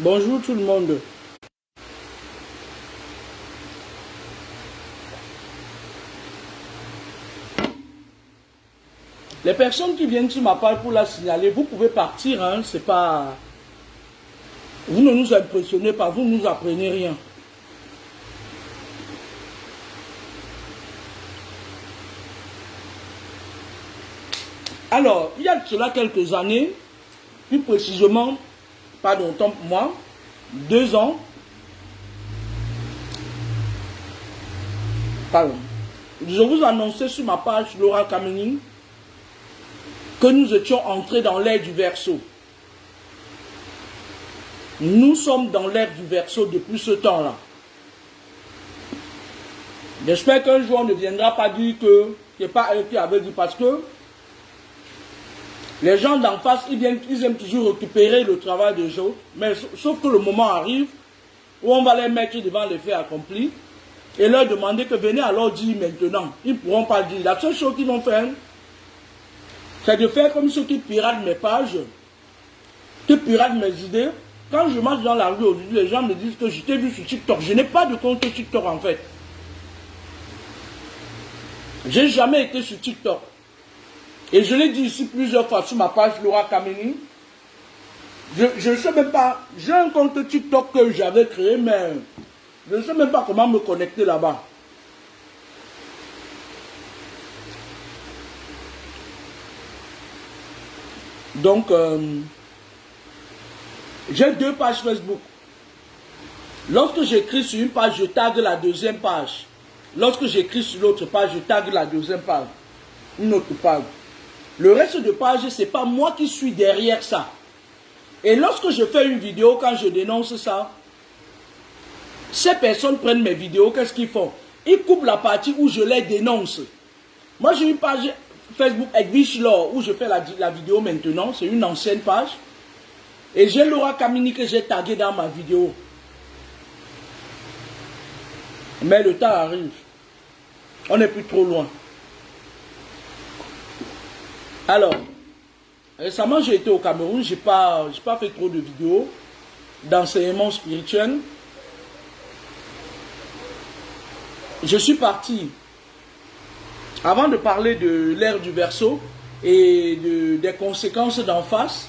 Bonjour tout le monde. Les personnes qui viennent sur ma page pour la signaler, vous pouvez partir, hein, c'est pas... Vous ne nous impressionnez pas, vous ne nous apprenez rien. Alors, il y a de cela quelques années, plus précisément, pas longtemps pour moi, 2 ans, pardon, je vous annonçais sur ma page Laura Kameni que nous étions entrés dans l'ère du Verseau. Nous sommes dans l'ère du Verseau depuis ce temps-là. J'espère qu'un jour on ne viendra pas dire que ce n'est pas elle qui avait dit, parce que les gens d'en face, ils aiment toujours récupérer le travail des autres, mais sauf que le moment arrive où on va les mettre devant les faits accomplis et leur demander que venez alors dire maintenant. Ils ne pourront pas dire. La seule chose qu'ils vont faire, c'est de faire comme ceux qui piratent mes pages, qui piratent mes idées. Quand je marche dans la rue aujourd'hui, les gens me disent que je t'ai vu sur TikTok. Je n'ai pas de compte TikTok en fait. J'ai jamais été sur TikTok. Et je l'ai dit ici plusieurs fois sur ma page Laura Kameni. Je ne sais même pas, j'ai un compte TikTok que j'avais créé, mais je ne sais même pas comment me connecter là-bas. Donc, j'ai 2 pages Facebook. Lorsque j'écris sur une page, je tague la deuxième page. Lorsque j'écris sur l'autre page, je tague la deuxième page. Une autre page. Le reste de page, ce n'est pas moi qui suis derrière ça. Et lorsque je fais une vidéo, quand je dénonce ça, ces personnes prennent mes vidéos, qu'est-ce qu'ils font? Ils coupent la partie où je les dénonce. Moi, j'ai une page Facebook Edwige Law où je fais la vidéo maintenant. C'est une ancienne page. Et j'ai Laura Kameni que j'ai tagué dans ma vidéo. Mais le temps arrive. On n'est plus trop loin. Alors, récemment, j'ai été au Cameroun. Je n'ai pas fait trop de vidéos d'enseignement spirituel. Je suis parti, avant de parler de l'ère du Verseau et des conséquences d'en face,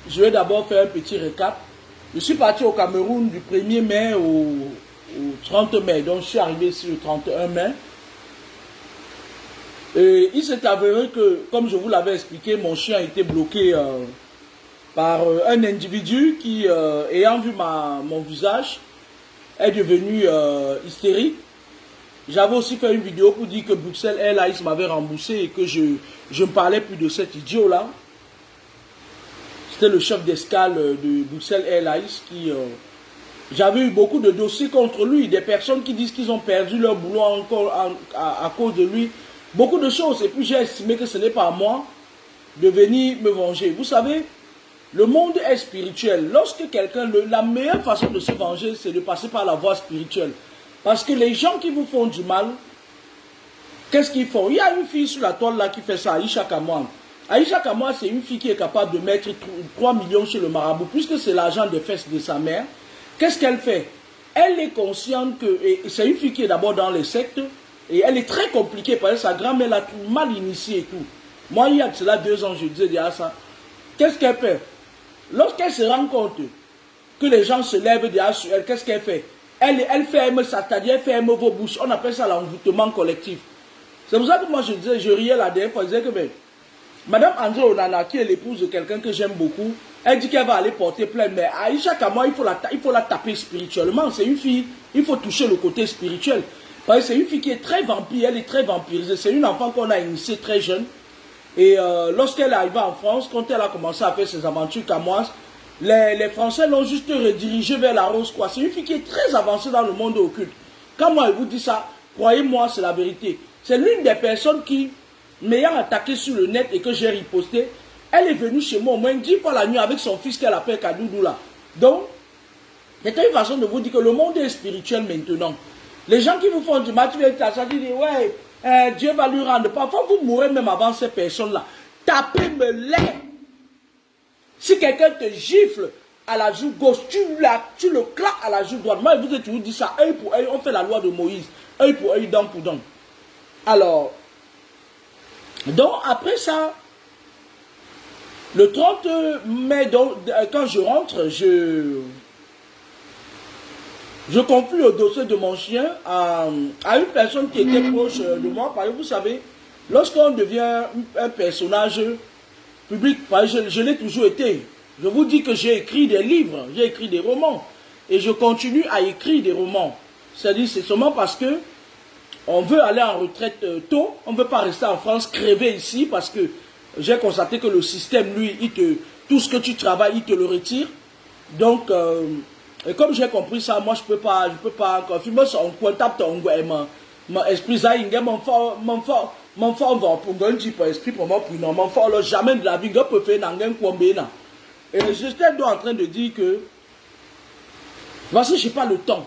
je vais d'abord faire un petit récap. Je suis parti au Cameroun du 1er mai au 30 mai, donc je suis arrivé ici le 31 mai. Et il s'est avéré que, comme je vous l'avais expliqué, mon chien a été bloqué par un individu qui, ayant vu mon visage, est devenu hystérique. J'avais aussi fait une vidéo pour dire que Bruxelles Airlines m'avait remboursé et que je ne parlais plus de cet idiot-là. C'était le chef d'escale de Bruxelles Airlines qui... j'avais eu beaucoup de dossiers contre lui, des personnes qui disent qu'ils ont perdu leur boulot encore à cause de lui. Beaucoup de choses. Et puis j'ai estimé que ce n'est pas à moi de venir me venger. Vous savez, le monde est spirituel. Lorsque quelqu'un... La meilleure façon de se venger, c'est de passer par la voie spirituelle. Parce que les gens qui vous font du mal, qu'est-ce qu'ils font? Il y a une fille sur la toile là qui fait ça, Aïcha Kamouan. Aïcha Kamouan, c'est une fille qui est capable de mettre 3 millions chez le marabout, puisque c'est l'argent des fesses de sa mère. Qu'est-ce qu'elle fait? Elle est consciente que... C'est une fille qui est d'abord dans les sectes, et elle est très compliquée, parce que sa grand-mère l'a tout mal initiée et tout. Moi, il y a de cela 2 ans, je disais déjà ça. Qu'est-ce qu'elle fait? Lorsqu'elle se rend compte que les gens se lèvent derrière sur elle, qu'est-ce qu'elle fait? Elle ferme sa tête, elle ferme vos bouches. On appelle ça l'envoûtement collectif. C'est pour ça que moi je disais, je riais la dernière fois, je disais que Madame André Onana, qui est l'épouse de quelqu'un que j'aime beaucoup, elle dit qu'elle va aller porter plainte. Mais Aïcha Kamouan, il faut la taper spirituellement. C'est une fille, il faut toucher le côté spirituel. Parce que c'est une fille qui est très vampire, elle est très vampirisée. C'est une enfant qu'on a initiée très jeune. Et lorsqu'elle est arrivée en France, quand elle a commencé à faire ses aventures camoises, les Français l'ont juste redirigée vers la rose croix. C'est une fille qui est très avancée dans le monde occulte. Quand moi je vous dis ça, croyez-moi, c'est la vérité. C'est l'une des personnes qui, m'ayant attaqué sur le net et que j'ai riposté, elle est venue chez moi au moins 10 fois la nuit avec son fils qu'elle appelle Kadoudou là. Donc, c'était une façon de vous dire que le monde est spirituel maintenant. Les gens qui vous font du mal, tu viens t'asseoir, tu dis, ouais, Dieu va lui rendre. Parfois, vous mourrez même avant ces personnes-là. Tapez-me-les. Si quelqu'un te gifle, à la joue gauche, tu le claques à la joue droite. Moi, je vous ai toujours dit ça, œil pour œil, on fait la loi de Moïse. Œil pour œil, dent pour dent. Alors, donc après ça, le 30 mai, donc, quand je rentre, je confie le dossier de mon chien à une personne qui était proche de moi. Parce que vous savez, lorsqu'on devient un personnage public, je l'ai toujours été. Je vous dis que j'ai écrit des livres, j'ai écrit des romans. Et je continue à écrire des romans. C'est-à-dire, c'est seulement parce que on veut aller en retraite tôt. On ne veut pas rester en France, crever ici, parce que j'ai constaté que le système, lui, tout ce que tu travailles, il te le retire. Donc, et comme j'ai compris ça, moi, je peux pas encore. Puis moi, on comptable ton mon esprit, ça, il mon fort va pour un petit esprit pour moi, puis non, mon fort, jamais de la vie, je peux faire un combien. Et j'étais en train de dire que, voici, je n'ai pas le temps.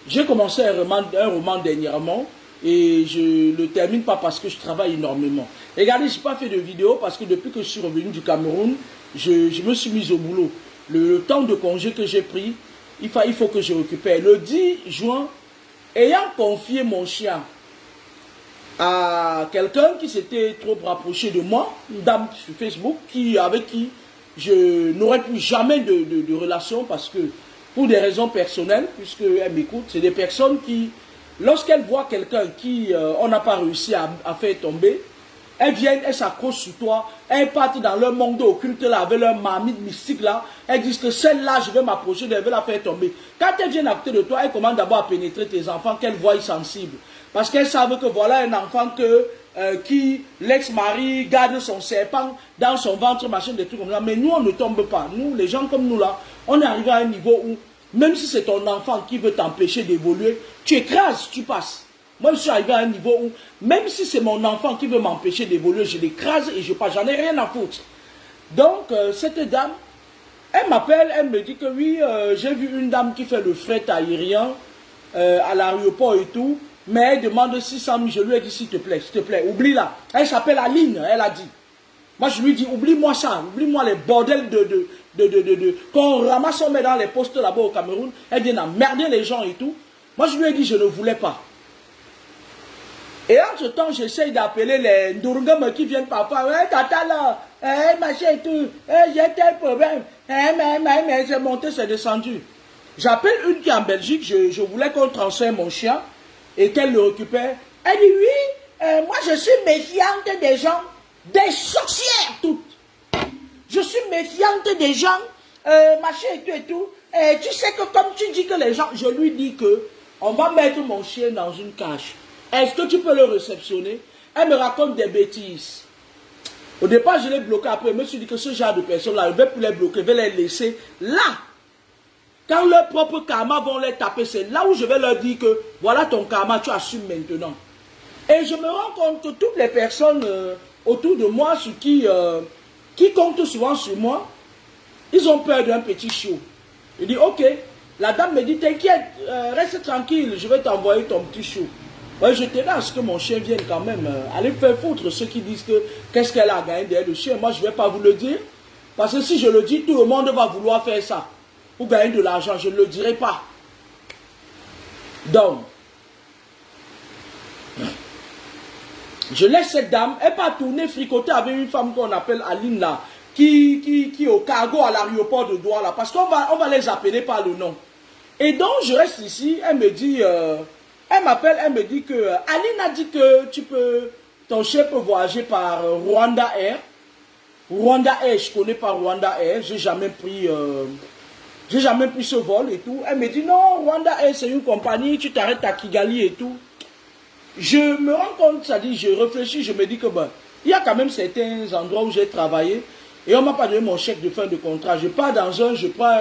J'ai commencé un roman dernièrement et je ne le termine pas parce que je travaille énormément. Regardez, je n'ai pas fait de vidéo parce que depuis que je suis revenu du Cameroun, je me suis mis au boulot. Le temps de congé que j'ai pris, il faut que je récupère. Le 10 juin, ayant confié mon chien à quelqu'un qui s'était trop rapproché de moi, une dame sur Facebook, avec qui je n'aurais plus jamais de relation parce que, pour des raisons personnelles, puisqu'elle m'écoute, c'est des personnes qui, lorsqu'elles voient quelqu'un qui on n'a pas réussi à faire tomber, elles viennent, elles s'accrochent sur toi, elles partent dans leur monde occulte là, avec leur marmite mystique là, elles disent que celle-là, je vais m'approcher, je vais la faire tomber. Quand elles viennent à côté de toi, elles commandent d'abord à pénétrer tes enfants qu'elles voient sensibles. Parce qu'elles savent que voilà un enfant qui, l'ex-mari, garde son serpent dans son ventre, machin, des trucs comme ça. Mais nous, on ne tombe pas. Nous, les gens comme nous là, on est arrivé à un niveau où, même si c'est ton enfant qui veut t'empêcher d'évoluer, tu écrases, tu passes. Moi, je suis arrivé à un niveau où, même si c'est mon enfant qui veut m'empêcher d'évoluer, je l'écrase et je passe. J'en ai rien à foutre. Donc, cette dame, elle m'appelle, elle me dit que oui, j'ai vu une dame qui fait le fret aérien à l'aéroport et tout, mais elle demande 600 000. Je lui ai dit, s'il te plaît, oublie-la. Elle s'appelle Aline, elle a dit. Moi, je lui dis, oublie-moi ça, oublie-moi les bordels qu'on ramasse, on met dans les postes là-bas au Cameroun, elle vient emmerder les gens et tout. Moi, je lui ai dit, je ne voulais pas. Et en ce temps, j'essaye d'appeler les Ndurungam qui viennent parfois. Ouais, tata là, machin et tout, j'ai tel problème. Mais c'est monté, c'est descendu. J'appelle une qui est en Belgique, je voulais qu'on transfère mon chien et qu'elle le récupère. Elle dit oui, moi je suis méfiante des gens, des sorcières toutes. Je suis méfiante des gens, machin et tout. Tu sais que comme tu dis que les gens, je lui dis que on va mettre mon chien dans une cage. Est-ce que tu peux le réceptionner? Elle me raconte des bêtises. Au départ, je l'ai bloqué. Après, je me suis dit que ce genre de personnes-là, je ne vais plus les bloquer, je vais les laisser là. Quand leur propre karma vont les taper, c'est là où je vais leur dire que voilà ton karma, tu assumes maintenant. Et je me rends compte que toutes les personnes autour de moi, ceux qui comptent souvent sur moi, ils ont peur d'un petit chiot. Je dis ok. La dame me dit t'inquiète, reste tranquille, je vais t'envoyer ton petit chiot. Ouais, je tenais à ce que mon chien vienne quand même. Aller faire foutre ceux qui disent que qu'est-ce qu'elle a gagné derrière le chien. Moi, je ne vais pas vous le dire. Parce que si je le dis, tout le monde va vouloir faire ça. Pour gagner de l'argent, je ne le dirai pas. Donc, je laisse cette dame. Elle part tourner, fricoter avec une femme qu'on appelle Aline là. Qui est au cargo à l'aéroport de Douala. Parce qu'on va les appeler par le nom. Et donc, je reste ici. Elle me dit... elle m'appelle, elle me dit que Aline a dit que ton chien peut voyager par Rwanda Air. Rwanda Air, je ne connais pas Rwanda Air, j'ai jamais pris ce vol et tout. Elle me dit non, Rwanda Air c'est une compagnie, tu t'arrêtes à Kigali et tout. Je me rends compte, ça dit, je réfléchis, je me dis que ben, il y a quand même certains endroits où j'ai travaillé et on ne m'a pas donné mon chèque de fin de contrat. Je pars dans je prends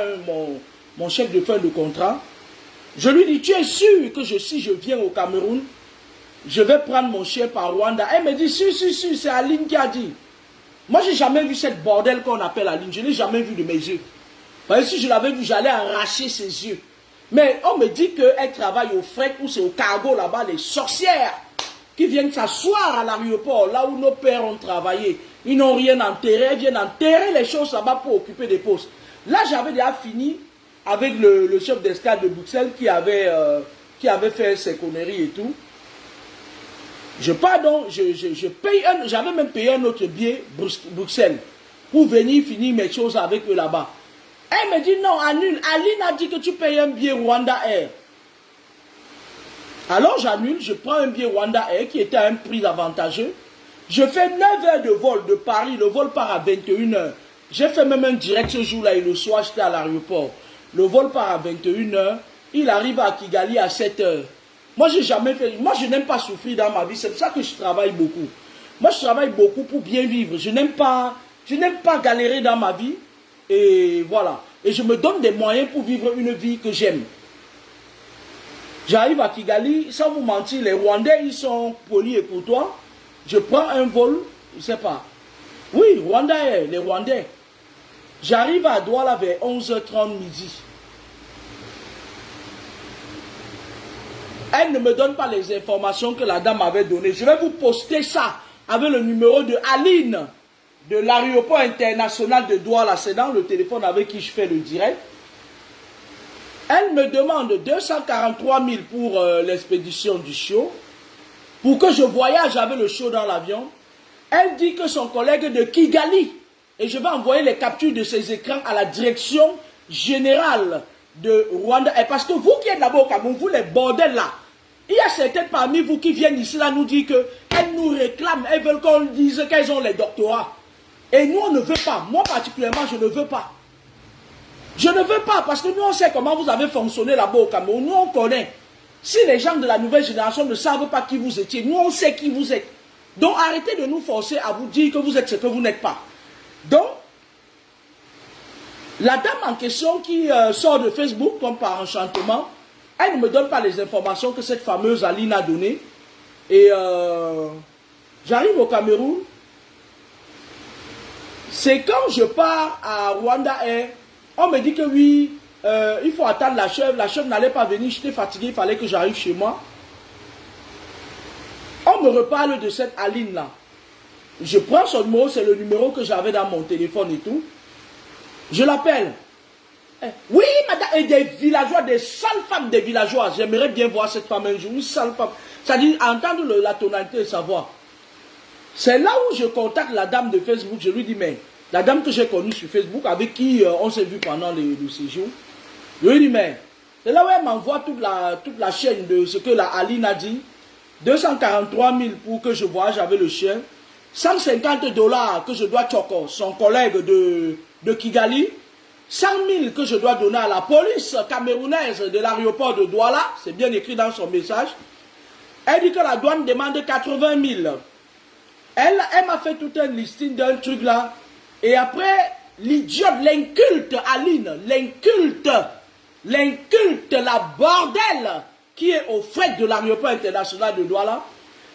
mon chèque de fin de contrat. Je lui dis, tu es sûr que si je viens au Cameroun, je vais prendre mon chien par Rwanda. Elle me dit, si, c'est Aline qui a dit. Moi, je n'ai jamais vu cette bordel qu'on appelle Aline. Je ne l'ai jamais vu de mes yeux. Parce que si je l'avais vu, j'allais arracher ses yeux. Mais on me dit qu'elle travaille au fret ou c'est au cargo là-bas, les sorcières qui viennent s'asseoir à l'aéroport, là où nos pères ont travaillé. Ils n'ont rien enterré, ils viennent enterrer les choses là-bas pour occuper des postes. Là, j'avais déjà fini avec le chef d'escale de Bruxelles qui avait fait ses conneries et tout. Je pars donc, je paye j'avais même payé un autre billet Bruxelles pour venir finir mes choses avec eux là-bas. Elle me dit non, annule. Aline a dit que tu payes un billet Rwanda Air. Alors j'annule, je prends un billet Rwanda Air qui était à un prix avantageux. Je fais 9 heures de vol de Paris, le vol part à 21 heures. J'ai fait même un direct ce jour-là et le soir j'étais à l'aéroport. Le vol part à 21 heures, il arrive à Kigali à 7 heures. Moi, j'ai jamais fait. Moi, je n'aime pas souffrir dans ma vie. C'est pour ça que je travaille beaucoup. Moi, je travaille beaucoup pour bien vivre. Je n'aime pas galérer dans ma vie. Et voilà. Et je me donne des moyens pour vivre une vie que j'aime. J'arrive à Kigali, sans vous mentir, les Rwandais, ils sont polis et courtois. Je prends un vol, je ne sais pas. Oui, Rwandais, les Rwandais. J'arrive à Douala vers 11h30 midi. Elle ne me donne pas les informations que la dame avait données. Je vais vous poster ça avec le numéro de Aline de l'aéroport international de Douala. C'est dans le téléphone avec qui je fais le direct. Elle me demande 243 000 pour l'expédition du show. Pour que je voyage avec le show dans l'avion. Elle dit que son collègue de Kigali, et je vais envoyer les captures de ces écrans à la direction générale de Rwanda. Et parce que vous qui êtes là-bas au Cameroun, vous les bordels là, il y a certaines parmi vous qui viennent ici là nous dire qu'elles nous réclament, elles veulent qu'on dise qu'elles ont les doctorats. Et nous on ne veut pas, moi particulièrement je ne veux pas. Je ne veux pas parce que nous on sait comment vous avez fonctionné là-bas au Cameroun, nous on connaît. Si les gens de la nouvelle génération ne savent pas qui vous étiez, nous on sait qui vous êtes. Donc arrêtez de nous forcer à vous dire que vous êtes ce que vous n'êtes pas. Donc, la dame en question qui sort de Facebook comme par enchantement, elle ne me donne pas les informations que cette fameuse Aline a données. Et j'arrive au Cameroun. C'est quand je pars à Rwanda Air, on me dit que oui, il faut attendre la chèvre. La chèvre n'allait pas venir, j'étais fatigué, il fallait que j'arrive chez moi. On me reparle de cette Aline là. Je prends son numéro, c'est le numéro que j'avais dans mon téléphone et tout. Je l'appelle. Oui, madame, et des villageois, des sales femmes des villageois. J'aimerais bien voir cette femme un jour, une sale femme. C'est-à-dire entendre la tonalité et savoir. C'est là où je contacte la dame de Facebook. Je lui dis, mais la dame que j'ai connue sur Facebook, avec qui on s'est vu pendant le séjour. Je lui dis, mais c'est là où elle m'envoie toute la chaîne de ce que la Aline a dit. 243 000 pour que je voyage avec le chien. 150 $ que je dois choquer son collègue de Kigali. 100 000 que je dois donner à la police camerounaise de l'aéroport de Douala. C'est bien écrit dans son message. Elle dit que la douane demande 80 000. Elle m'a fait tout un listing d'un truc là. Et après, l'idiote, l'inculte Aline, l'inculte, la bordel qui est au fait de l'aéroport international de Douala,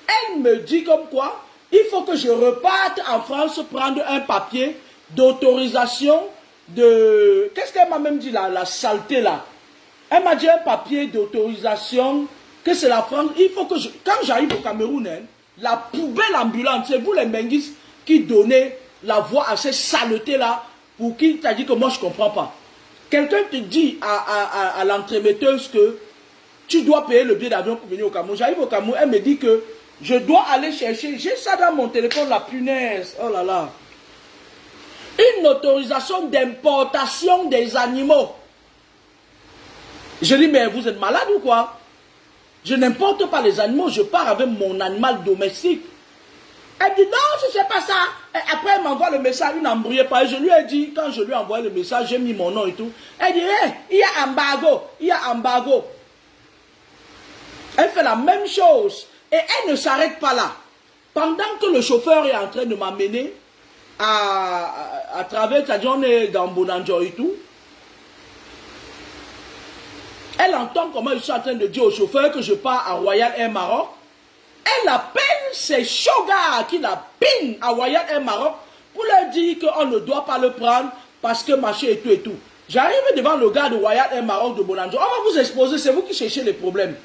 elle me dit comme quoi, il faut que je reparte en France prendre un papier d'autorisation de... Qu'est-ce qu'elle m'a même dit là, la saleté là? Elle m'a dit un papier d'autorisation, que c'est la France. Il faut que je... Quand j'arrive au Cameroun, hein, la poubelle ambulante, c'est vous les Menguis qui donnez la voix à ces saletés là, pour qui t'as dit que moi je ne comprends pas. Quelqu'un te dit à l'entremetteuse que tu dois payer le billet d'avion pour venir au Cameroun. J'arrive au Cameroun, elle me dit que je dois aller chercher, j'ai ça dans mon téléphone, la punaise, oh là là. Une autorisation d'importation des animaux. Je dis, mais vous êtes malade ou quoi? Je n'importe pas les animaux, je pars avec mon animal domestique. Elle dit, non, si c'est pas ça. Et après, elle m'envoie le message, une embrouillée par. Je lui ai dit, quand je lui ai envoyé le message, j'ai mis mon nom et tout. Elle dit, hey, il y a embargo, il y a embargo. Elle fait la même chose. Et elle ne s'arrête pas là. Pendant que le chauffeur est en train de m'amener à travers, c'est-à-dire on est dans Bonanjo et tout, elle entend comment je suis en train de dire au chauffeur que je pars à Royal Air Maroc. Elle appelle ses shogas qui la ping à Royal Air Maroc pour leur dire qu'on ne doit pas le prendre parce que machin et tout et tout. J'arrive devant le gars de Royal Air Maroc de Bonanjo. On va vous exposer, c'est vous qui cherchez les problèmes.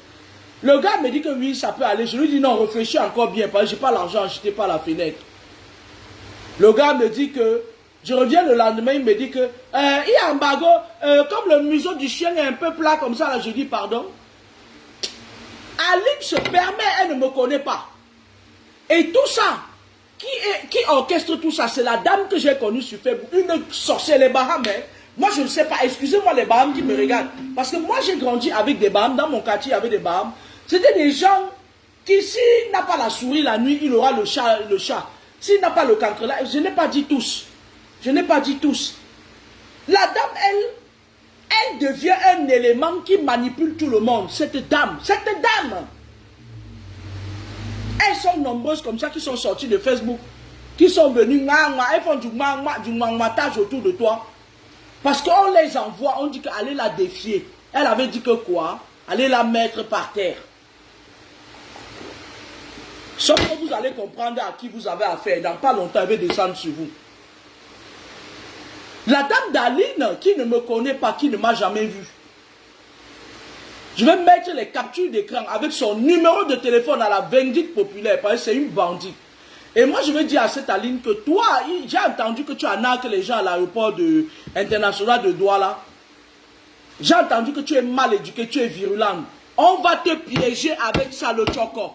Le gars me dit que oui, ça peut aller. Je lui dis non, réfléchis encore bien, parce que je n'ai pas l'argent, je n'ai pas la fenêtre. Le gars me dit que Je reviens le lendemain, il me dit que il y a embargo, comme le museau du chien est un peu plat comme ça, là, je dis pardon. Aline se permet, elle ne me connaît pas. Et tout ça, qui orchestre tout ça, c'est la dame que j'ai connue sur Facebook, une sorcière, les Bahamas. Hein. Moi, je ne sais pas, excusez-moi les Bahamas qui me regardent. Parce que moi, j'ai grandi avec des Bahamas, dans mon quartier, avec des Bahamas. C'était des gens qui, s'il n'a pas la souris la nuit, il aura le chat. S'il n'a pas le cancre là, je n'ai pas dit tous. Je n'ai pas dit tous. La dame, elle devient un élément qui manipule tout le monde. Cette dame. Elles sont nombreuses comme ça qui sont sorties de Facebook, qui sont venues, elles font du matage autour de toi. Parce qu'on les envoie, on dit qu'allez la défier. Elle avait dit que quoi? Allez la mettre par terre. Sauf que vous allez comprendre à qui vous avez affaire. Dans pas longtemps, elle va descendre sur vous. La dame d'Aline, qui ne me connaît pas, qui ne m'a jamais vu. Je vais mettre les captures d'écran avec son numéro de téléphone à la vindicte populaire, parce que c'est une bandite. Et moi, je vais dire à cette Aline que toi, j'ai entendu que tu arnaques les gens à l'aéroport international de Douala. J'ai entendu que tu es mal éduqué, tu es virulent. On va te piéger avec ça, le choco.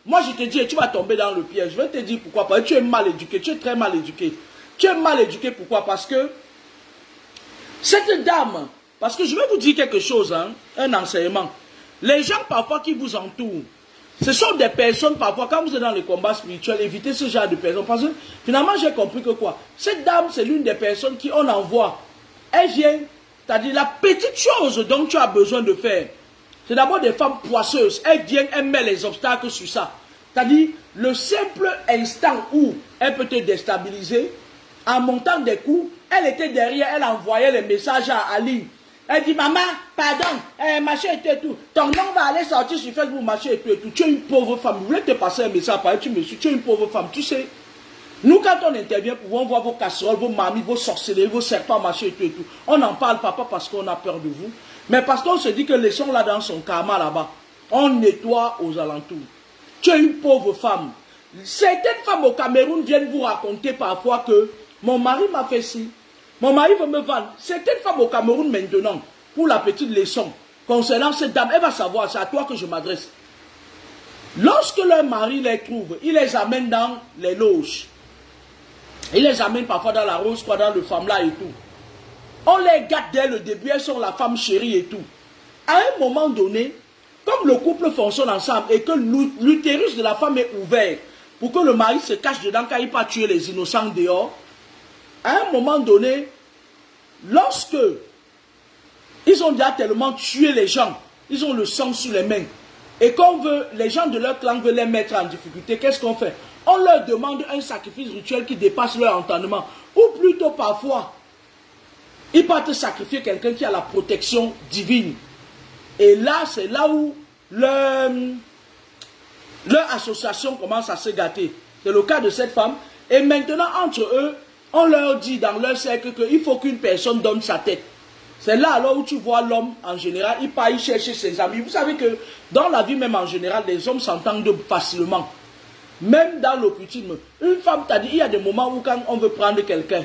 Moi, je te dis, tu vas tomber dans le piège. Je vais te dire pourquoi. Parce que tu es mal éduqué, tu es très mal éduqué. Tu es mal éduqué, pourquoi? Parce que cette dame... Parce que je vais vous dire quelque chose, hein, un enseignement. Les gens parfois qui vous entourent, ce sont des personnes parfois, quand vous êtes dans les combats spirituels, évitez ce genre de personnes. Parce que finalement j'ai compris que quoi? Cette dame, c'est l'une des personnes qui on envoie. Elle vient, c'est-à-dire la petite chose dont tu as besoin de faire. C'est d'abord des femmes poisseuses. Elle vient, elle met les obstacles sur ça. C'est-à-dire le simple instant où elle peut te déstabiliser, en montant des coups, elle était derrière, elle envoyait les messages à Ali. Elle dit, maman, pardon, machin et tout. Ton nom va aller sortir sur Facebook, machin et tout. Tu es une pauvre femme. Je voulais te passer un message, tu me suis, tu es une pauvre femme. Tu sais, nous, quand on intervient, pouvons voir vos casseroles, vos mamies, vos sorcelleries, vos serpents, machin et tout. On n'en parle pas parce qu'on a peur de vous, mais parce qu'on se dit que laissons-la dans son karma là-bas. On nettoie aux alentours. Tu es une pauvre femme. Certaines femmes au Cameroun viennent vous raconter parfois que mon mari m'a fait ci. Mon mari veut me vendre. Certaines femmes au Cameroun maintenant, pour la petite leçon, concernant cette dame, elle va savoir, c'est à toi que je m'adresse. Lorsque leur mari les trouve, il les amène dans les loges. Il les amène parfois dans la rose, quoi, dans le Famla et tout. On les gâte dès le début, elles sont la femme chérie et tout. À un moment donné, comme le couple fonctionne ensemble et que l'utérus de la femme est ouvert pour que le mari se cache dedans quand il pas tuer les innocents dehors, à un moment donné, lorsque ils ont déjà tellement tué les gens, ils ont le sang sur les mains, et qu'on veut, les gens de leur clan veulent les mettre en difficulté, qu'est-ce qu'on fait? On leur demande un sacrifice rituel qui dépasse leur entendement. Ou plutôt parfois, ils partent sacrifier quelqu'un qui a la protection divine. Et là, c'est là où leur association commence à se gâter. C'est le cas de cette femme. Et maintenant, entre eux, on leur dit dans leur cercle qu'il faut qu'une personne donne sa tête. C'est là alors où tu vois l'homme en général, il part y chercher ses amis. Vous savez que dans la vie même en général, les hommes s'entendent facilement. Même dans l'occultisme, une femme t'a dit, il y a des moments où quand on veut prendre quelqu'un,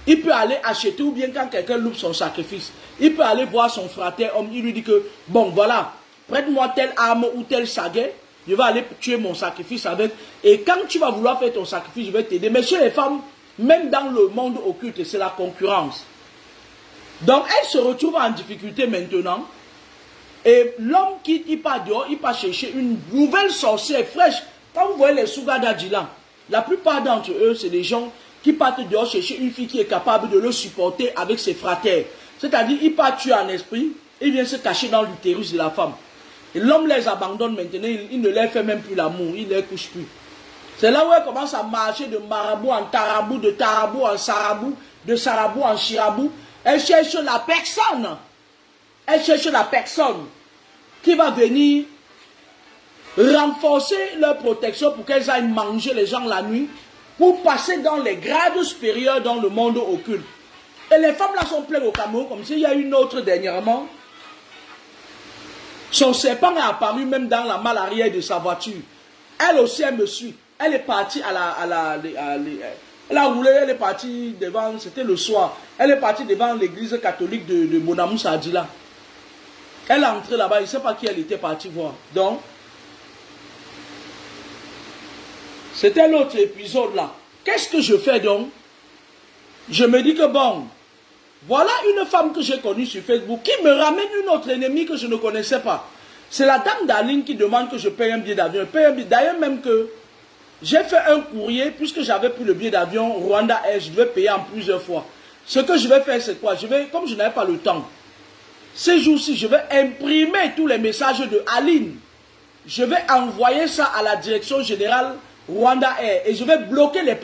il peut aller acheter ou bien quand quelqu'un loupe son sacrifice, il peut aller voir son frère homme, il lui dit que, bon voilà, prête-moi telle arme ou tel saguet, je vais aller tuer mon sacrifice avec, et quand tu vas vouloir faire ton sacrifice, je vais t'aider. Mais chez les femmes, même dans le monde occulte, c'est la concurrence. Donc elle se retrouve en difficulté maintenant, et l'homme qui part dehors, il part chercher une nouvelle sorcière fraîche. Quand vous voyez les Sougada Djilan, la plupart d'entre eux, c'est des gens qui partent dehors chercher une fille qui est capable de le supporter avec ses fratères. C'est-à-dire, il part tuer en esprit, il vient se cacher dans l'utérus de la femme. Et l'homme les abandonne maintenant, il ne leur fait même plus l'amour, il ne les couche plus. C'est là où elle commence à marcher de marabout en tarabou, de tarabou en sarabou, de sarabou en chirabou. Elle cherche la personne. Elle cherche la personne qui va venir renforcer leur protection pour qu'elles aillent manger les gens la nuit, pour passer dans les grades supérieurs dans le monde occulte. Et les femmes là sont pleines au Cameroun, comme s'il y a une autre dernièrement. Son serpent est apparu même dans la malle arrière de sa voiture. Elle aussi, elle me suit. Elle est partie Elle a roulé, elle est partie devant, c'était le soir, elle est partie devant l'église catholique de Bonamou Sadila. Elle est entrée là-bas, il ne sait pas qui elle était partie voir. Donc, c'était l'autre épisode là. Qu'est-ce que je fais donc? Je me dis que bon, voilà une femme que j'ai connue sur Facebook qui me ramène une autre ennemie que je ne connaissais pas. C'est la dame d'Aline qui demande que je paye un billet d'avion. D'ailleurs même que j'ai fait un courrier, puisque j'avais pris le billet d'avion Rwanda Air, je devais payer en plusieurs fois. Ce que je vais faire, c'est quoi? Comme je n'avais pas le temps, ces jours-ci, je vais imprimer tous les messages de Aline. Je vais envoyer ça à la direction générale Rwanda Air et je vais bloquer les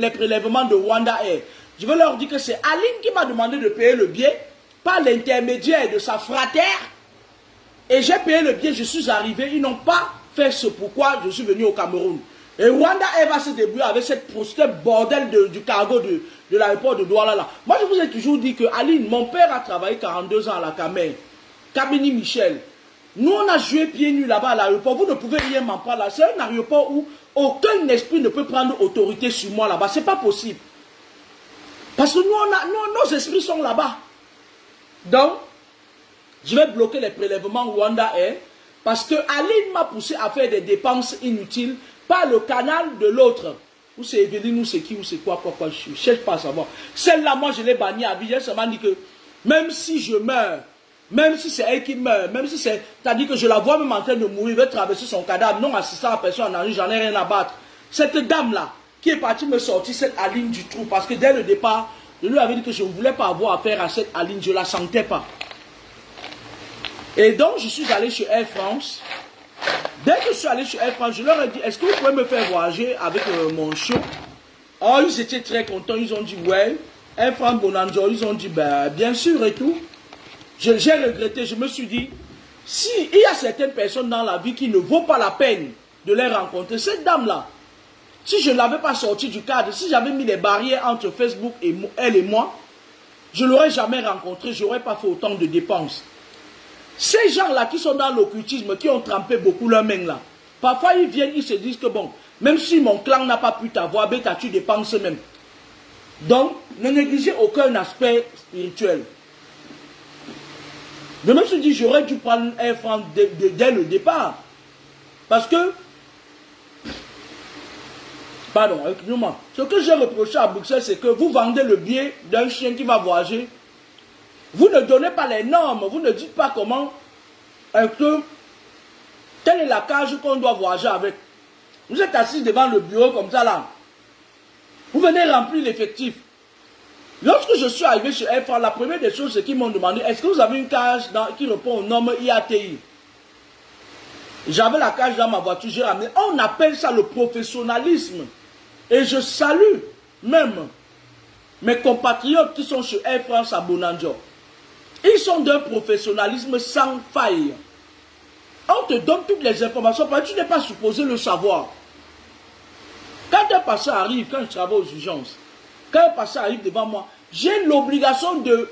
prélèvements de Rwanda Air. Je vais leur dire que c'est Aline qui m'a demandé de payer le billet par l'intermédiaire de sa fratère. Et j'ai payé le billet, je suis arrivé. Ils n'ont pas fait ce pourquoi je suis venu au Cameroun. Et Rwanda Air va se débrouiller avec cette bordel du cargo de l'aéroport de Douala là. Moi je vous ai toujours dit que Aline, mon père a travaillé 42 ans à la Camer, Kabini Michel. Nous on a joué pieds nus là-bas à l'aéroport. Vous ne pouvez rien m'en prendre là. C'est un aéroport où aucun esprit ne peut prendre autorité sur moi là-bas. C'est pas possible. Parce que nos esprits sont là-bas. Donc, je vais bloquer les prélèvements Rwanda Air parce que Aline m'a poussé à faire des dépenses inutiles par le canal de l'autre. Ou c'est Evelyne, ou c'est qui, ou c'est quoi, je ne cherche pas à savoir. Celle-là, moi, je l'ai bannie à vie. J'ai seulement dit que même si je meurs, même si c'est elle qui meurt, même si c'est... C'est-à-dire que je la vois même en train de mourir, je vais traverser son cadavre, non assistant à personne en arrière, j'en ai rien à battre. Cette dame-là, qui est partie me sortir cette Aline du trou, parce que dès le départ, je lui avais dit que je ne voulais pas avoir affaire à cette Aline, je ne la sentais pas. Et donc, je suis allé chez Air France. Dès que je suis allé chez Air France, je leur ai dit, est-ce que vous pouvez me faire voyager avec mon chiot? Oh, ils étaient très contents, ils ont dit, ouais. Air France Bonanjo, ils ont dit, ben, bien sûr et tout. J'ai regretté, je me suis dit, s'il y a certaines personnes dans la vie qui ne vaut pas la peine de les rencontrer, cette dame-là, si je ne l'avais pas sortie du cadre, si j'avais mis des barrières entre Facebook et elle et moi, je ne l'aurais jamais rencontrée, je n'aurais pas fait autant de dépenses. Ces gens-là qui sont dans l'occultisme, qui ont trempé beaucoup leurs mains là, parfois ils viennent, ils se disent que bon, même si mon clan n'a pas pu t'avoir, ben tu dépenses même. Donc, ne négligez aucun aspect spirituel. Je me suis dit, j'aurais dû prendre Air France dès le départ. Parce que, pardon, excusez-moi, ce que j'ai reproché à Bruxelles, c'est que vous vendez le billet d'un chien qui va voyager. Vous ne donnez pas les normes, vous ne dites pas comment, que telle est la cage qu'on doit voyager avec. Vous êtes assis devant le bureau comme ça là. Vous venez remplir l'effectif. Lorsque je suis arrivé chez Air France, la première des choses, c'est qu'ils m'ont demandé, est-ce que vous avez une cage qui répond aux normes IATI? J'avais la cage dans ma voiture, j'ai ramené. On appelle ça le professionnalisme. Et je salue même mes compatriotes qui sont chez Air France à Bonanjo. Ils sont d'un professionnalisme sans faille. On te donne toutes les informations parce que tu n'es pas supposé le savoir. Quand un patient arrive, quand je travaille aux urgences, quand un patient arrive devant moi, j'ai l'obligation de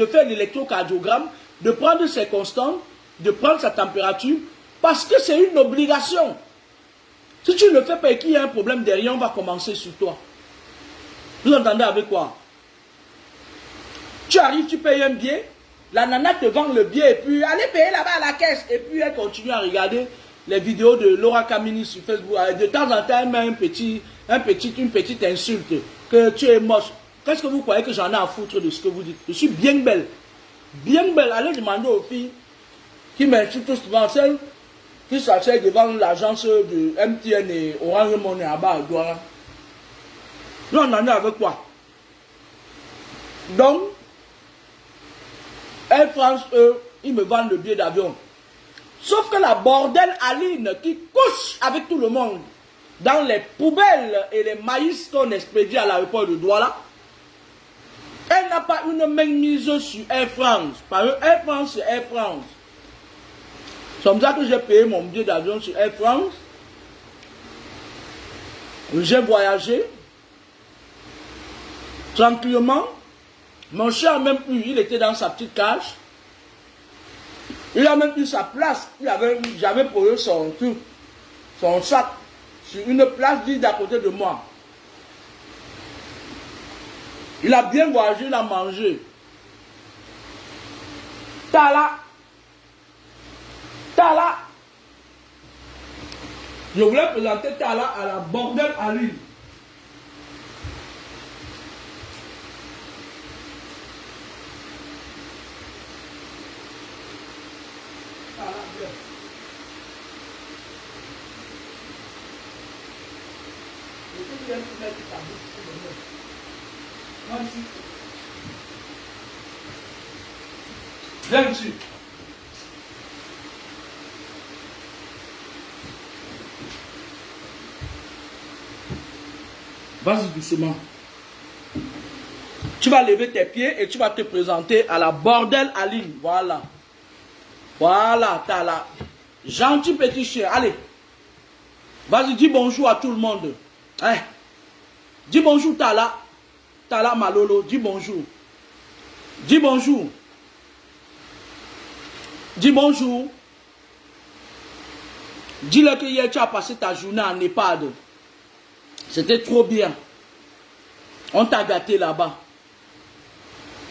faire l'électrocardiogramme, de prendre ses constantes, de prendre sa température, parce que c'est une obligation. Si tu ne le fais pas et qu'il y a un problème derrière, on va commencer sur toi. Vous entendez avec quoi? Tu arrives, tu payes un billet, la nana te vend le billet et puis allez payer là-bas à la caisse. Et puis elle continue à regarder les vidéos de Laura Kamini sur Facebook. De temps en temps, elle met une petite insulte, que tu es moche. Qu'est-ce que vous croyez que j'en ai à foutre de ce que vous dites? Je suis bien belle. Bien belle. Allez demander aux filles qui m'insultent souvent, celles qui s'asseyent devant l'agence de MTN et Orange Money à bas à Douala. Nous on en est avec quoi? Donc, Air France, eux, ils me vendent le billet d'avion. Sauf que la bordel Aline qui couche avec tout le monde dans les poubelles et les maïs qu'on expédie à l'aéroport de Douala, elle n'a pas une main mise sur Air France. Parce que Air France, c'est Air France. C'est comme ça que j'ai payé mon billet d'avion sur Air France. J'ai voyagé tranquillement. Mon chien a même eu, il était dans sa petite cage. Il a même eu sa place. J'avais posé son sac sur une place juste à côté de moi. Il a bien voyagé, il a mangé. Tala. Tala. Je voulais présenter Tala à la Bordel Aline. Viens ici. Vas-y doucement. Tu vas lever tes pieds et tu vas te présenter à la Bordel Aline. Voilà. Voilà, t'as la gentil petit chien. Allez. Vas-y, dis bonjour à tout le monde. Hein? Dis bonjour, Tala. Tala Malolo, dis bonjour. Dis bonjour. Dis bonjour. Dis-le que hier tu as passé ta journée en EHPAD. C'était trop bien. On t'a gâté là-bas.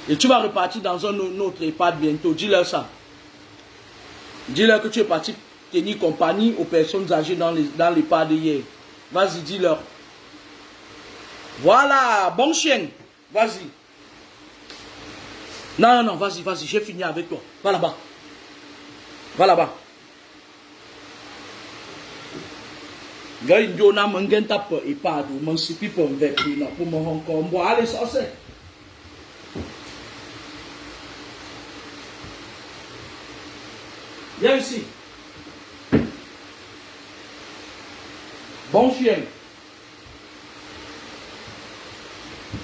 Et tu vas repartir dans un autre EHPAD bientôt. Dis-leur ça. Dis-leur que tu es parti tenir compagnie aux personnes âgées dans l'EHPAD hier. Vas-y, dis-leur. Voilà, bon chien. Vas-y. Non, non, non, vas-y, vas-y, j'ai fini avec toi. Va là-bas. Va là-bas. Gars, on a mangé tape et pas de mon sipi pour un verre pour mon encore. Allez, ça c'est. Viens ici. Bon chien.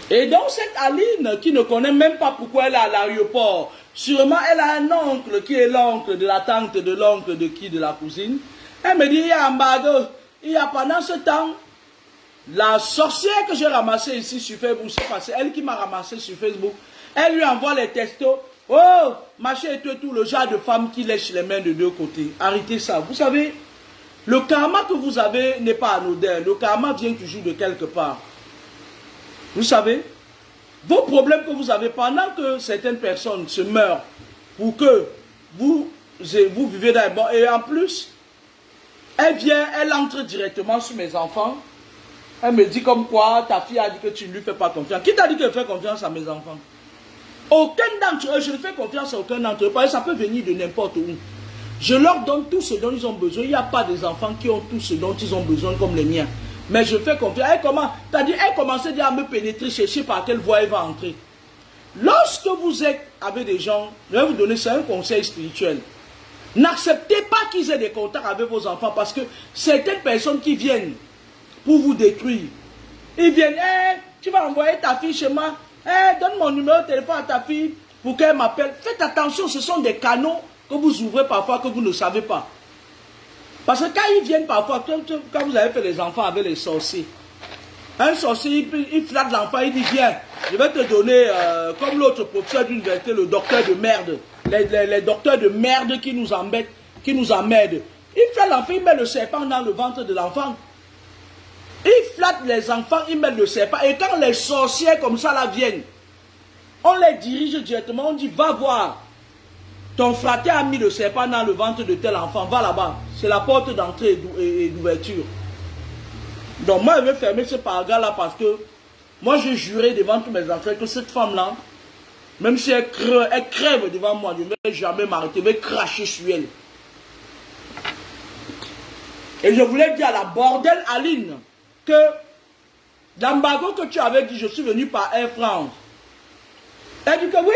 Et donc cette Aline qui ne connaît même pas pourquoi elle est à l'aéroport, sûrement elle a un oncle qui est l'oncle de la tante de l'oncle de qui, de la cousine. Elle me dit, il y a un bague. Il y a pendant ce temps, la sorcière que j'ai ramassée ici sur Facebook, c'est elle qui m'a ramassé sur Facebook, elle lui envoie les textos. Oh, machin et tout, le genre de femme qui lèche les mains de deux côtés. Arrêtez ça. Vous savez, le karma que vous avez n'est pas anodin. Le karma vient toujours de quelque part. Vous savez, vos problèmes que vous avez pendant que certaines personnes se meurent pour que vous vivez dans les bons. Et en plus, elle vient, elle entre directement sur mes enfants. Elle me dit comme quoi ta fille a dit que tu ne lui fais pas confiance. Qui t'a dit qu'elle fait confiance à mes enfants? Aucun d'entre eux, je ne fais confiance à aucun d'entre eux. Parce que ça peut venir de n'importe où. Je leur donne tout ce dont ils ont besoin. Il n'y a pas des enfants qui ont tout ce dont ils ont besoin comme les miens. Mais je fais confiance. Elle commençait déjà à me pénétrer, chercher par quelle voie elle va entrer. Lorsque vous êtes avec des gens, je vais vous donner ça, un conseil spirituel. N'acceptez pas qu'ils aient des contacts avec vos enfants parce que certaines personnes qui viennent pour vous détruire, ils viennent, hey, tu vas envoyer ta fille chez moi, hey, donne mon numéro de téléphone à ta fille pour qu'elle m'appelle. Faites attention, ce sont des canaux que vous ouvrez parfois que vous ne savez pas. Parce que quand ils viennent parfois, quand vous avez fait les enfants avec les sorciers, un sorcier, il flatte l'enfant, il dit, viens, je vais te donner, comme l'autre professeur d'université, le docteur de merde. Les docteurs de merde qui nous embêtent, qui nous emmerdent. Il flatte l'enfant, il met le serpent dans le ventre de l'enfant. Il flatte les enfants, il met le serpent. Et quand les sorciers comme ça là viennent, on les dirige directement, on dit, va voir. Ton frère a mis le serpent dans le ventre de tel enfant, va là-bas. C'est la porte d'entrée et d'ouverture. Donc moi, je vais fermer ce paragraphe-là parce que moi, j'ai juré devant tous mes enfants que cette femme-là, même si elle crève devant moi, je ne vais jamais m'arrêter, je vais cracher sur elle. Et je voulais dire à la Bordel Aline que l'embargo que tu avais dit, je suis venu par Air France. Elle dit que oui,